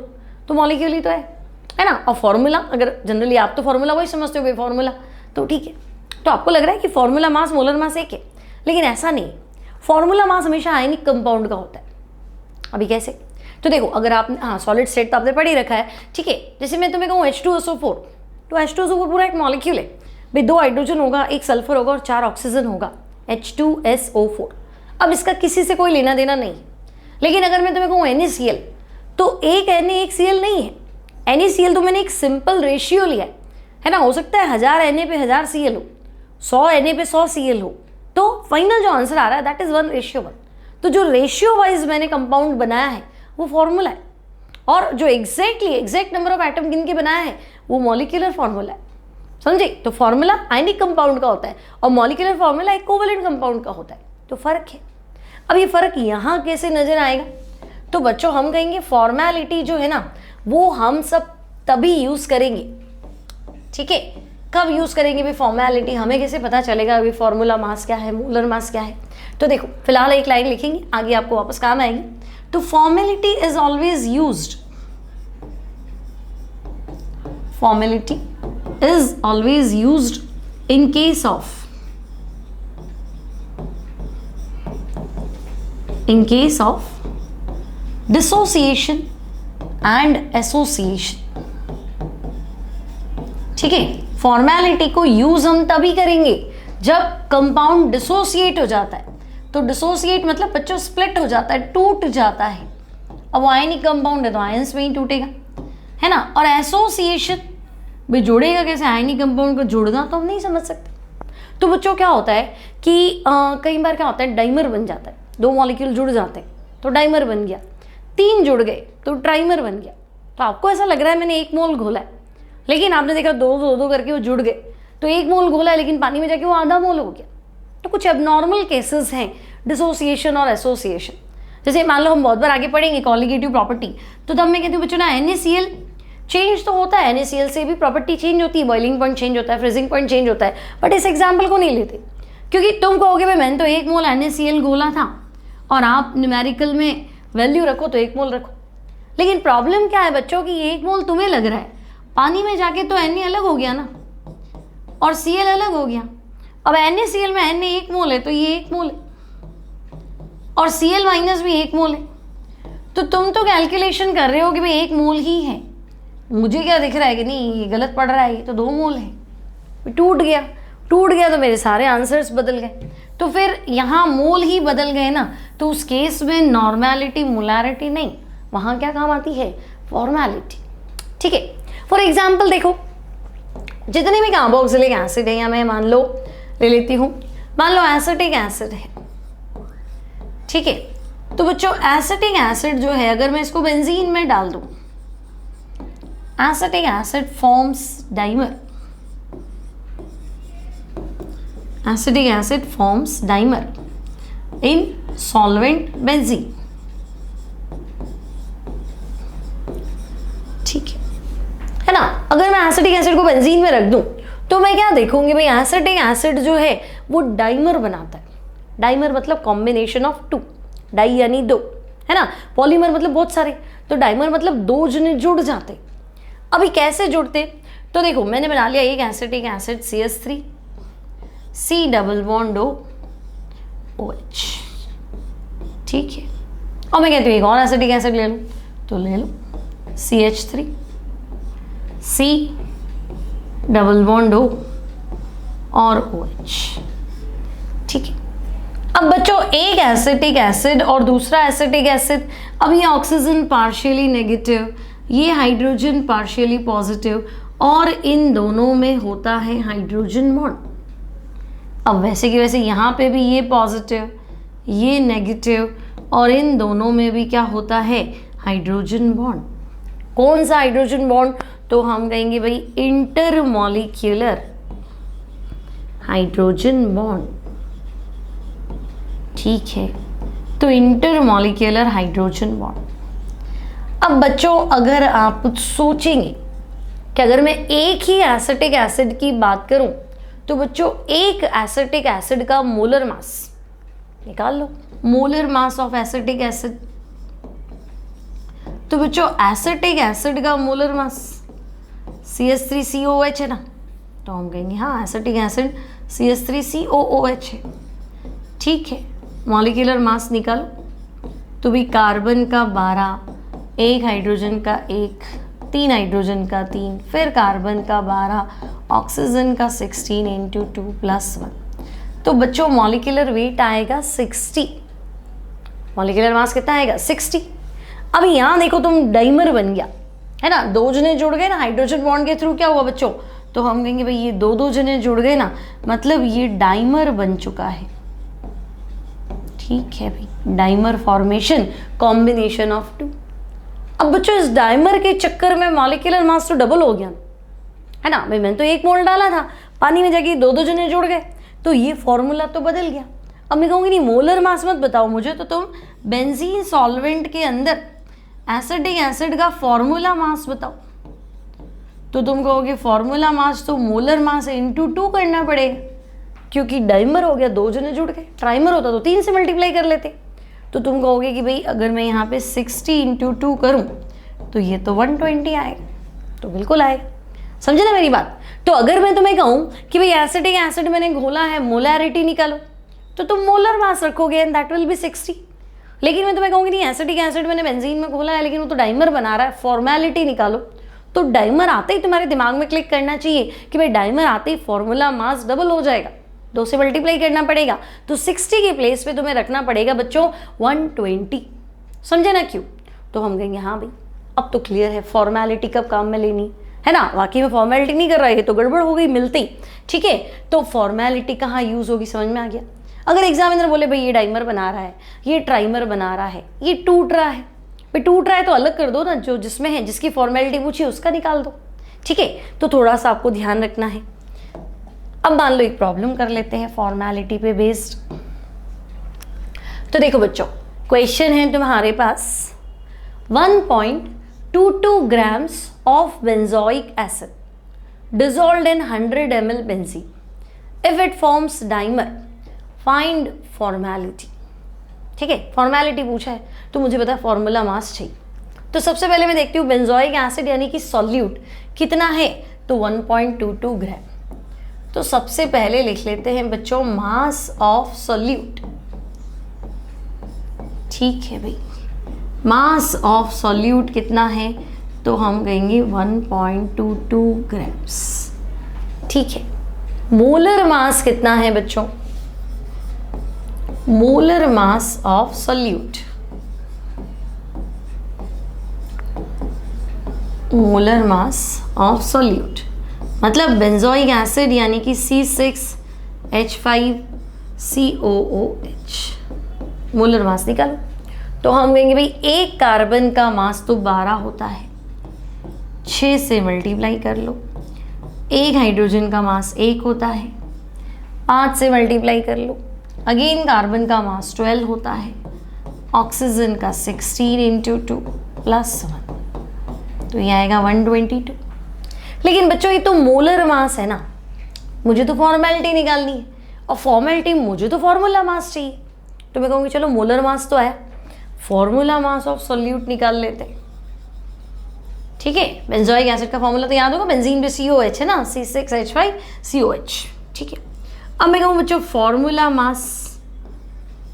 तो मॉलिक्यूल ही तो है ना। और फॉर्मूला, अगर जनरली आप तो फॉर्मूला वही समझते हो भाई फॉर्मूला, तो ठीक है, तो आपको लग रहा है कि फॉर्मूला मास मोलर मास एक है, लेकिन ऐसा नहीं। फॉर्मूला मास हमेशा आयनिक कंपाउंड का होता है। अभी कैसे? तो देखो, अगर आपने सॉलिड स्टेट तो आपने पढ़ ही रखा है, ठीक है। जैसे मैं तुम्हें कहूँ H2SO4, तो H2SO4 पूरा एक मॉलिक्यूल है भाई, 2 हाइड्रोजन होगा, 1 सल्फर होगा और 4 ऑक्सीजन होगा, H2SO4। अब इसका किसी से कोई लेना देना नहीं। लेकिन अगर मैं तुम्हें कहूँ NaCl, तो एक Na एक Cl नहीं है। NaCl तो मैंने एक सिंपल रेशियो लिया है ना। हो सकता है 1000 Na पे 1000 Cl हो, 100 Na पे 100 Cl हो, तो फाइनल जो आंसर आ रहा है दैट इज 1:1। तो जो रेशियो वाइज मैंने कंपाउंड बनाया है वो फॉर्मूला है, और जो एग्जैक्ट नंबर ऑफ एटम गिन के बनाया है वो मॉलिक्यूलर फॉर्मूला है। समझे? तो फॉर्मूला आयनिक कंपाउंड का होता है और मॉलिक्यूलर फॉर्मूला एक कोवेलेंट कंपाउंड का होता है, तो फर्क है। अब ये फर्क यहाँ कैसे नजर आएगा? तो बच्चों हम कहेंगे फॉर्मेलिटी जो है ना वो हम सब तभी यूज करेंगे, ठीक है। कब यूज करेंगे भी फॉर्मेलिटी? हमें कैसे पता चलेगा अभी फॉर्मूला मास क्या है, मोलर मास क्या है? तो देखो, फिलहाल एक लाइन लिखेंगे, आगे आपको वापस काम आएगी। तो formality is always used, formality is always used in case of dissociation and association। ठीक है, फॉर्मेलिटी को यूज हम तभी करेंगे जब कंपाउंड डिसोसिएट हो जाता है। तो डिसोसिएट मतलब बच्चों स्प्लिट हो जाता है, टूट जाता है। अब वो आयनिक कंपाउंड है तो आयंस में ही टूटेगा, है ना। और एसोसिएशन भाई जोड़ेगा कैसे? आयनिक कंपाउंड को जोड़ना तो हम नहीं समझ सकते। तो बच्चों क्या होता है कि कई बार क्या होता है, डाइमर बन जाता है। 2 मॉलिक्यूल जुड़ जाते हैं तो डाइमर बन गया, 3 जुड़ गए तो ट्राइमर बन गया। तो आपको ऐसा लग रहा है मैंने 1 मोल घोला है, लेकिन आपने देखा 2 करके वो जुड़ गए, तो 1 मोल घोला है लेकिन पानी में जाके वो आधा मोल हो गया। तो कुछ एबनॉर्मल केसेस हैं डिसोसिएशन और एसोसिएशन। जैसे मान लो हम बहुत बार आगे पढ़ेंगे कॉलिगेटिव प्रॉपर्टी, तो तब मैं कहती हूँ बच्चों ना NaCl चेंज तो होता है, NaCl से भी प्रॉपर्टी चेंज होती है, बॉइलिंग पॉइंट चेंज होता है, फ्रीजिंग पॉइंट चेंज होता है। बट इस एग्जाम्पल को नहीं लेते क्योंकि तुम कहोगे भाई मैंने तो 1 मोल NaCl घोला था और आप न्यूमेरिकल में वैल्यू रखो तो 1 मोल रखो। लेकिन प्रॉब्लम क्या है बच्चों की, 1 मोल तुम्हें लग रहा है, पानी में जाके तो Na अलग हो गया ना और Cl अलग हो गया। अब NaCl में Na 1 मोल है तो ये 1 मोल है और Cl माइनस भी 1 मोल है। तो तुम तो कैलकुलेशन कर रहे हो कि भाई 1 मोल ही है, मुझे क्या दिख रहा है कि नहीं ये गलत पड़ रहा है, ये तो 2 मोल है। टूट गया तो मेरे सारे आंसर्स बदल गए। तो फिर यहाँ मोल ही बदल गए ना, तो उस केस में नॉर्मेलिटी मोलैरिटी नहीं, वहाँ क्या काम आती है? फॉर्मेलिटी। ठीक है, फॉर एग्जाम्पल देखो, जितने भी कार्बोक्सिलिक एसिड है, या मैं मान लो ले लेती हूँ, मान लो एसिटिक एसिड है, ठीक है। तो बच्चों एसिटिक एसिड जो है अगर मैं इसको बेंजीन में डाल दूँ, acetic acid forms dimer, acetic acid forms dimer in solvent benzene। ठीक है ना। अगर मैं एसिटिक एसिड को बेंजीन में रख दूं तो मैं क्या देखूंगी भाई, एसिटिक एसिड जो है वो डाइमर बनाता है। डाइमर मतलब कॉम्बिनेशन ऑफ 2, डाई यानी 2, है ना। पॉलीमर मतलब बहुत सारे, तो डाइमर मतलब दो जने जुड़ जाते। अभी कैसे जुड़ते, तो देखो मैंने बना लिया एक acetic acid CH3 C double bond OH, ठीक है। और मैं कहती हूँ एक और एसिटिक एसिड ले लो, तो ले लो CH3 C double bond O और OH, ठीक है। अब बच्चों एक एसिटिक एसिड और दूसरा एसिटिक एसिड, अब ये ऑक्सीजन पार्शियली नेगेटिव, ये हाइड्रोजन पार्शियली पॉजिटिव, और इन दोनों में होता है हाइड्रोजन बॉन्ड। अब वैसे कि वैसे यहाँ पे भी ये पॉजिटिव, ये नेगेटिव, और इन दोनों में भी क्या होता है, हाइड्रोजन बॉन्ड। कौन सा हाइड्रोजन बॉन्ड, तो हम कहेंगे भाई इंटरमॉलिक्यूलर हाइड्रोजन बॉन्ड, ठीक है। तो इंटरमॉलिक्यूलर हाइड्रोजन बॉन्ड। अब बच्चों अगर आप कुछ सोचेंगे कि अगर मैं एक ही एसिटिक एसिड की बात करूं, तो बच्चों एक एसिटिक एसिड का मोलर मास निकाल लो, molar mass of acetic acid. तो बच्चों एसिटिक एसिड का मोलर मास CH3COOH है ना, तो हम कहेंगे हाँ एसिटिक एसिड CH3COOH है, ठीक है। मॉलिक्यूलर मास निकालो, तो भी कार्बन का 12, एक हाइड्रोजन का 1, 3 हाइड्रोजन का 3, फिर कार्बन का 12, ऑक्सीजन का 16 इंटू 2 + 1। तो बच्चों मॉलिक्यूलर वेट आएगा 60, मॉलिक्यूलर मास कितना आएगा 60। अब यहाँ देखो तुम डाइमर बन गया है ना, दो जने जुड़ गए ना हाइड्रोजन बॉन्ड के थ्रू, क्या हुआ बच्चों, तो हम कहेंगे भाई ये दो जने जुड़ गए ना, मतलब ये डाइमर बन चुका है, ठीक है भाई। Dimer formation, combination of 2। अब बच्चों इस डाइमर के चक्कर में मॉलिक्यूलर मास तो डबल हो गया है ना भाई, मैंने तो 1 मोल डाला था, पानी में जाके दो जने जुड़ गए, तो ये फॉर्मूला तो बदल गया। अब मैं कहूँगी नहीं मोलर मास मत बताओ मुझे, तो तुम बेंजीन सॉल्वेंट के अंदर एसिडिक एसिड का फॉर्मूला मास बताओ, तो तुम कहोगे फॉर्मूला मास तो मोलर मास इंटू 2 करना पड़ेगा, क्योंकि डाइमर हो गया, दो जने जुड़ गए, ट्राइमर होता तो 3 से मल्टीप्लाई कर लेते। तो तुम कहोगे कि भाई अगर मैं यहाँ पे 60 इंटू 2 करूँ तो ये तो 120 आएगा, तो बिल्कुल आएगा, समझे ना मेरी बात। तो अगर मैं तुम्हें कहूँ कि भाई एसिटिक एसिड मैंने घोला है, मोलैरिटी निकालो, तो तुम मोलर मास रखोगे एंड दैट विल बी 60। लेकिन मैं तुम्हें कहूँगी नहीं एसिटिक एसिड मैंने बेंजीन में घोला है लेकिन वो तो डाइमर बना रहा है, फॉर्मेलिटी निकालो, तो डाइमर आते ही तुम्हारे दिमाग में क्लिक करना चाहिए कि भाई डाइमर आते ही फॉर्मूला मास डबल हो जाएगा, 2 से मल्टीप्लाई करना पड़ेगा, तो 60 के प्लेस पे तुम्हें रखना पड़ेगा बच्चों 120। समझे ना क्यों, तो हम कहेंगे हाँ भाई अब तो क्लियर है फॉर्मेलिटी कब काम में लेनी है ना, वाकई में फॉर्मेलिटी नहीं कर रहा है तो गड़बड़ हो गई मिलती, ठीक है। तो फॉर्मेलिटी कहाँ यूज होगी समझ में आ गया। अगर एग्जामिनर बोले भाई ये डाइमर बना रहा है, ये ट्राइमर बना रहा है, ये टूट रहा है, भाई टूट रहा है तो अलग कर दो ना, जो जिसमें है जिसकी फॉर्मेलिटी पूछी उसका निकाल दो, ठीक है। तो थोड़ा सा आपको ध्यान रखना है। अब मान लो एक प्रॉब्लम कर लेते हैं फॉर्मेलिटी पे बेस्ड। तो देखो बच्चों क्वेश्चन है तुम्हारे पास 1.22 grams of benzoic acid dissolved in 100 ml benzene. If it forms dimer, find formality। ठीक है, फॉर्मेलिटी पूछा है तो मुझे पता है फॉर्मूला मास चाहिए। तो सबसे पहले मैं देखती हूँ बेंजोइक एसिड यानी कि सॉल्यूट कितना है, तो 1.22 ग्राम। तो सबसे पहले लिख लेते हैं बच्चों मास ऑफ सॉल्यूट। ठीक है भाई, मास ऑफ सॉल्यूट कितना है, तो हम कहेंगे 1.22 ग्राम्स। ठीक है, मोलर मास कितना है बच्चों, molar mass of solute, molar mass of solute मतलब बेंजोइक एसिड यानी कि C6H5COOH, मोलर मास निकालो। तो हम कहेंगे भाई एक कार्बन का मास तो 12 होता है, 6 से मल्टीप्लाई कर लो। एक हाइड्रोजन का मास 1 होता है, 5 से मल्टीप्लाई कर लो। अगेन कार्बन का मास 12 होता है, ऑक्सीजन का 16 इंटू 2 प्लस 1, तो ये आएगा 122। लेकिन बच्चों ये तो मोलर मास है ना, मुझे तो फॉर्मेलिटी निकालनी है और फॉर्मेलिटी मुझे तो फॉर्मूला मास चाहिए। तो मैं कहूँगी चलो मोलर मास तो आया, फॉर्मूला मास ऑफ सॉल्यूट निकाल लेते हैं। ठीक है, बेंजोइक एसिड का फॉर्मूला तो याद होगा, बेंजीन भी COH है ना, C6H5COH। ठीक है, अब मैं कहूँ बच्चों फॉर्मूला मास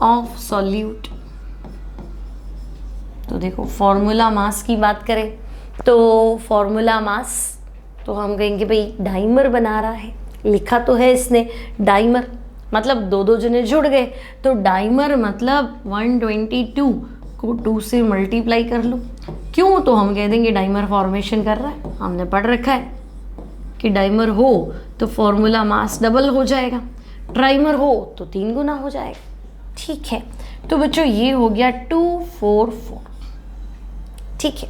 ऑफ सॉल्यूट, तो देखो फॉर्मूला मास की बात करें तो फॉर्मूला मास तो हम कहेंगे भाई डाइमर बना रहा है, लिखा तो है इसने डाइमर, मतलब दो दो जने जुड़ गए, तो डाइमर मतलब 122 को 2 से मल्टीप्लाई कर लो। क्यों? तो हम कह देंगे डाइमर फॉर्मेशन कर रहा है, हमने पढ़ रखा है कि डाइमर हो तो फॉर्मूला मास डबल हो जाएगा, ट्राइमर हो तो 3 गुना हो जाएगा। ठीक है, तो बच्चों ये हो गया 244। ठीक है,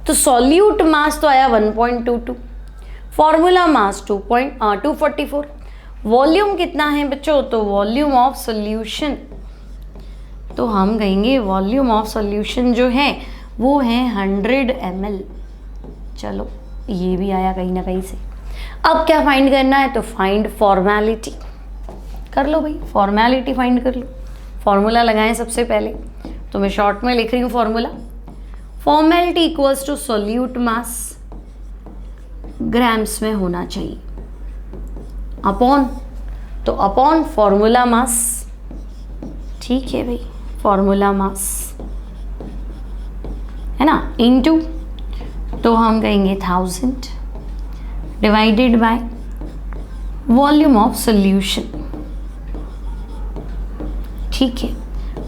तो सॉल्यूट मास तो आया 1.22, फॉर्मूला मास 244, वॉल्यूम कितना है बच्चों? तो वॉल्यूम ऑफ सॉल्यूशन, तो हम कहेंगे वॉल्यूम ऑफ सॉल्यूशन जो है वो है 100 ml। चलो ये भी आया कहीं ना कहीं से। अब क्या फाइंड करना है? तो फाइंड फॉर्मेलिटी कर लो भाई, फॉर्मेलिटी फाइंड कर लो। फॉर्मूला लगाएं सबसे पहले, तो मैं शॉर्ट में लिख रही हूँ formula, formality equals to solute mass grams में होना चाहिए, अपॉन, तो अपॉन फॉर्मूला मास। ठीक है भाई, फॉर्मूला मास है ना, इनटू, तो हम कहेंगे 1000 divided by volume of solution. ठीक है,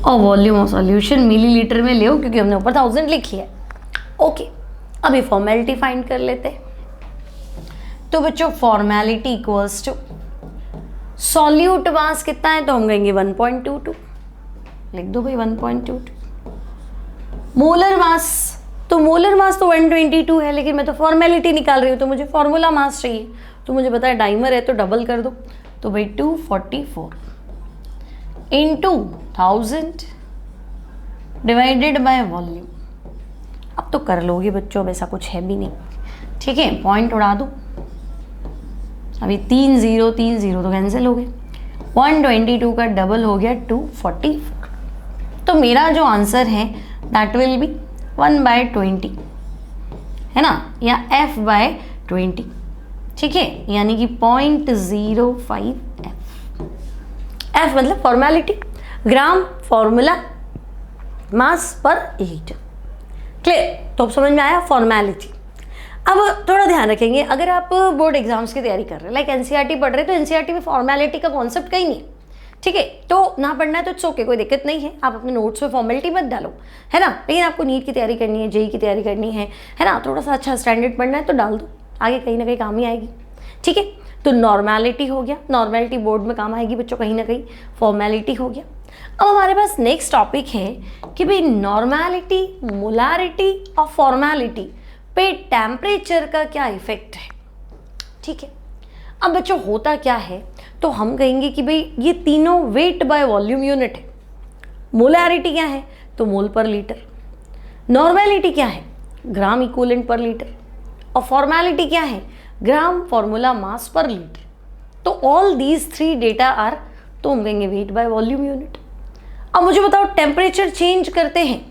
और वॉल्यूम ऑफ सॉल्यूशन मिलीलीटर में ले, क्योंकि हमने ऊपर 1000 लिखी है। ओके, अभी फॉर्मेलिटी फाइंड कर लेते हैं। तो बच्चों formality equals to solute mass कितना है? तो हम कहेंगे 1.22, लिख दो भाई 1.22। मोलर मास, तो मोलर मास तो 122 है, लेकिन मैं तो फॉर्मेलिटी निकाल रही हूँ, तो मुझे फॉर्मूला मास चाहिए, तो मुझे पता है डाइमर है तो डबल कर दो, तो भाई 244 इंटू 1000 डिवाइडेड बाय वॉल्यूम। अब तो कर लोगे बच्चों, अब ऐसा कुछ है भी नहीं। ठीक है, पॉइंट उड़ा दो, अभी 3 0 तो कैंसिल हो गए, 122 का डबल हो गया 244। तो मेरा जो आंसर है दैट विल बी 1/20, है ना, या F/20। ठीक है, यानी कि 0.05 F मतलब फॉर्मेलिटी, ग्राम फॉर्मूला मास पर लीटर। क्लियर? तो अब समझ में आया फॉर्मेलिटी। अब थोड़ा ध्यान रखेंगे, अगर आप बोर्ड एग्जाम्स की तैयारी कर रहे हैं, लाइक एनसीईआरटी पढ़ रहे हैं, तो एनसीईआरटी में फॉर्मेलिटी का कॉन्सेप्ट कहीं नहीं है। ठीक है, तो ना पढ़ना है तो इट्स ओके, कोई दिक्कत नहीं है, आप अपने नोट्स में फॉर्मेलिटी मत डालो, है ना। लेकिन आपको नीट की तैयारी करनी है, जेई की तैयारी करनी है ना, थोड़ा सा अच्छा स्टैंडर्ड पढ़ना है तो डाल दो, आगे कहीं ना कहीं काम ही आएगी। ठीक है, तो नॉर्मेलिटी हो गया, नॉर्मेलिटी बोर्ड में काम आएगी बच्चों कहीं ना कहीं, फॉर्मेलिटी हो गया। अब हमारे पास नेक्स्ट टॉपिक है कि भाई नॉर्मेलिटी, मोलारिटी और फॉर्मेलिटी पे टेम्परेचर का क्या इफेक्ट है। ठीक है, अब बच्चों होता क्या है, तो हम कहेंगे कि भाई ये तीनों वेट बाय वॉल्यूम यूनिट है। मोलारिटी क्या है? तो मोल पर लीटर। नॉर्मेलिटी क्या है? ग्राम इक्विवेलेंट पर लीटर। और फॉर्मेलिटी क्या है? ग्राम फॉर्मूला मास पर लीटर। तो ऑल दीज 3 डेटा आर, तो हम कहेंगे वेट बाय वॉल्यूम यूनिट। अब मुझे बताओ, टेम्परेचर चेंज करते हैं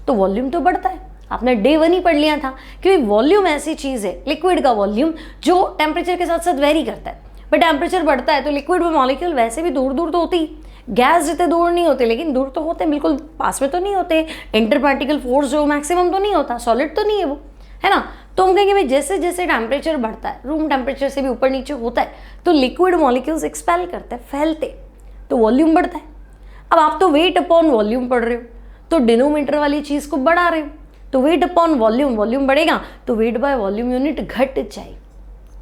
तो वॉल्यूम तो बढ़ता है। आपने डे 1 ही पढ़ लिया था कि वॉल्यूम ऐसी चीज़ है, लिक्विड का वॉल्यूम, जो टेम्परेचर के साथ साथ वेरी करता है। पर टेम्परेचर बढ़ता है तो लिक्विड में मॉलिक्यूल वैसे भी दूर दूर तो होती, गैस जितने दूर नहीं होते, लेकिन दूर तो होते, बिल्कुल पास में तो नहीं होते। इंटर पार्टिकल फोर्स जो मैक्सिमम तो नहीं होता, सॉलिड तो नहीं है वो, है ना। तो हम कहेंगे भाई जैसे जैसे टेम्परेचर बढ़ता है, रूम टेम्परेचर से भी ऊपर नीचे होता है, तो लिक्विड मॉलिक्यूल्स एक्सपेल करते हैं, फैलते, तो वॉल्यूम बढ़ता है। अब आप तो वेट अपॉन वॉल्यूम पढ़ रहे हो, तो डिनोमीटर वाली चीज़ को बढ़ा रहे हो, तो वेट अपॉन वॉल्यूम, वॉल्यूम बढ़ेगा तो वेट बाय वॉल्यूम यूनिट घट जाएगी।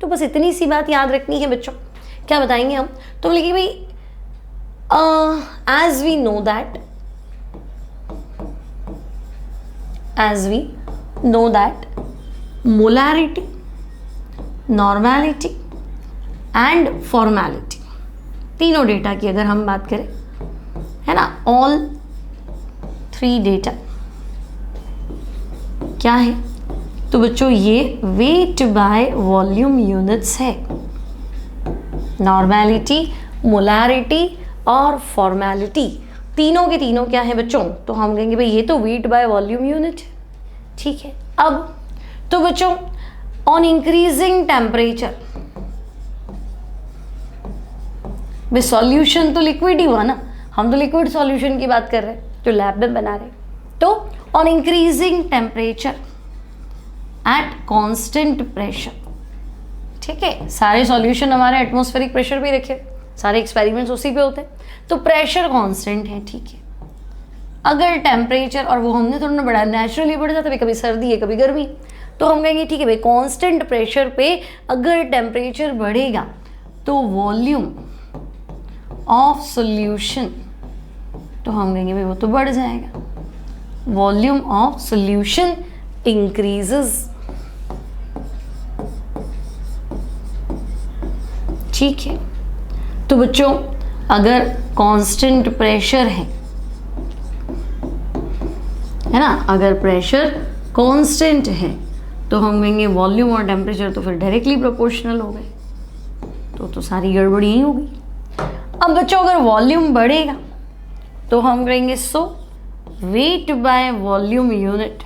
तो बस इतनी सी बात याद रखनी है बच्चों। क्या बताएंगे हम? तो लिखिए भाई, as we know that molarity, normality and formality, तीनों डेटा की अगर हम बात करें, है ना, ऑल 3 डेटा क्या है? तो बच्चों ये वेट बाय वॉल्यूम यूनिट्स है। नॉर्मेलिटी, मोलारिटी और फॉर्मेलिटी, तीनों के तीनों क्या है बच्चों? तो हम कहेंगे भाई ये तो वेट बाय वॉल्यूम यूनिट है। ठीक है, अब तो बच्चों ऑन इंक्रीजिंग टेम्परेचर, भाई सॉल्यूशन तो लिक्विड ही हुआ ना, हम तो लिक्विड सॉल्यूशन की बात कर रहे हैं जो लैब में बना रहे हैं। तो on increasing temperature at constant pressure, ठीक है, सारे सॉल्यूशन हमारे एटमॉस्फेरिक प्रेशर पे रखे, सारे एक्सपेरिमेंट्स उसी पे होते हैं, तो प्रेशर कांस्टेंट है, ठीक है। अगर टेम्परेचर, और वो हमने थोड़ा ना बढ़ाया, नेचुरली बढ़ जाता है, कभी सर्दी है कभी गर्मी, तो हम कहेंगे ठीक है भाई कांस्टेंट प्रेशर पे अगर टेम्परेचर बढ़ेगा तो वॉल्यूम ऑफ सॉल्यूशन, तो हम कहेंगे भाई वो तो बढ़ जाएगा, वॉल्यूम ऑफ सॉल्यूशन इंक्रीजेस, ठीक है। तो बच्चों अगर कांस्टेंट प्रेशर है ना, अगर प्रेशर कांस्टेंट है तो हम कहेंगे वॉल्यूम और टेम्परेचर तो फिर डायरेक्टली प्रोपोर्शनल हो गए, तो सारी गड़बड़ी ही होगी। अब बच्चों अगर वॉल्यूम बढ़ेगा तो हम कहेंगे सो वेट बाय वॉल्यूम यूनिट,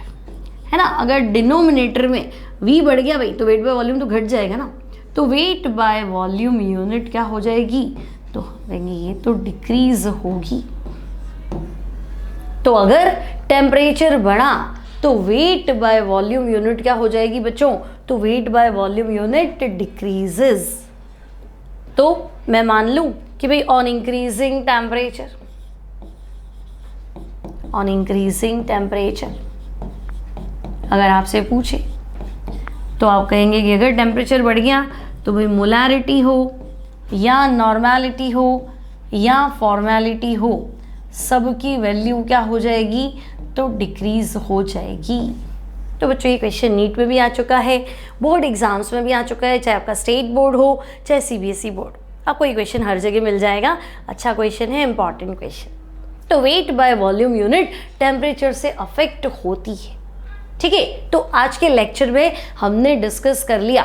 है ना। अगर डिनोमिनेटर में v बढ़ गया भाई तो वेट बाय वॉल्यूम तो घट जाएगा ना, तो वेट बाय वॉल्यूम यूनिट क्या हो जाएगी, तो हम कहेंगे ये तो डिक्रीज होगी। तो अगर टेम्परेचर बढ़ा तो वेट बाय वॉल्यूम यूनिट क्या हो जाएगी बच्चों, तो weight by volume unit decreases. तो मैं मान लूं कि भाई on increasing temperature, on increasing temperature अगर आपसे पूछे तो आप कहेंगे कि अगर टेम्परेचर बढ़ गया तो भाई मोलैरिटी हो या नॉर्मैलिटी हो या फॉर्मेलिटी हो, सबकी वैल्यू क्या हो जाएगी, तो डिक्रीज हो जाएगी। तो बच्चों ये क्वेश्चन नीट में भी आ चुका है, बोर्ड एग्जाम्स में भी आ चुका है, चाहे आपका स्टेट बोर्ड हो चाहे सीबीएसई बोर्ड, आपको ये क्वेश्चन हर जगह मिल जाएगा। अच्छा क्वेश्चन है, इंपॉर्टेंट क्वेश्चन। तो weight by volume unit temperature से अफेक्ट होती है, ठीक है। तो आज के लेक्चर में हमने डिस्कस कर लिया,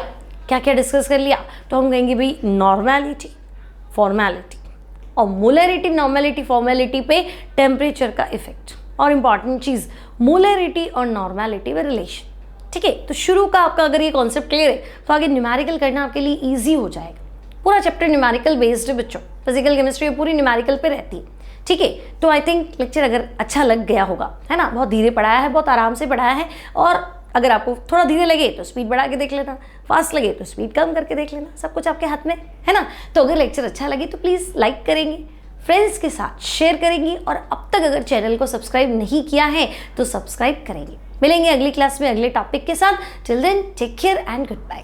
क्या क्या डिस्कस कर लिया, तो हम कहेंगे भाई नॉर्मैलिटी, फॉर्मेलिटी और मोलैरिटी, नॉर्मैलिटी, फॉर्मेलिटी पे टेम्परेचर का इफेक्ट, और इंपॉर्टेंट चीज़ मोलैरिटी और नॉर्मैलिटी में रिलेशन, ठीक है। तो शुरू का आपका अगर ये कॉन्सेप्ट क्लियर है तो आगे न्यूमेरिकल करना आपके लिए ईजी हो जाएगा। पूरा चैप्टर न्यूमेरिकल बेस्ड है बच्चों, फिजिकल केमिस्ट्री पूरी न्यूमेरिकल पे रहती है, ठीक है। तो आई थिंक लेक्चर अगर अच्छा लग गया होगा, है ना, बहुत धीरे पढ़ाया है, बहुत आराम से पढ़ाया है, और अगर आपको थोड़ा धीरे लगे तो स्पीड बढ़ा के देख लेना, फास्ट लगे तो स्पीड कम करके देख लेना, सब कुछ आपके हाथ में है ना। तो अगर लेक्चर अच्छा लगे तो प्लीज़ लाइक करेंगे, फ्रेंड्स के साथ शेयर करेंगी, और अब तक अगर चैनल को सब्सक्राइब नहीं किया है तो सब्सक्राइब करेंगे। मिलेंगे अगली क्लास में अगले टॉपिक के साथ। Till then take care and good bye.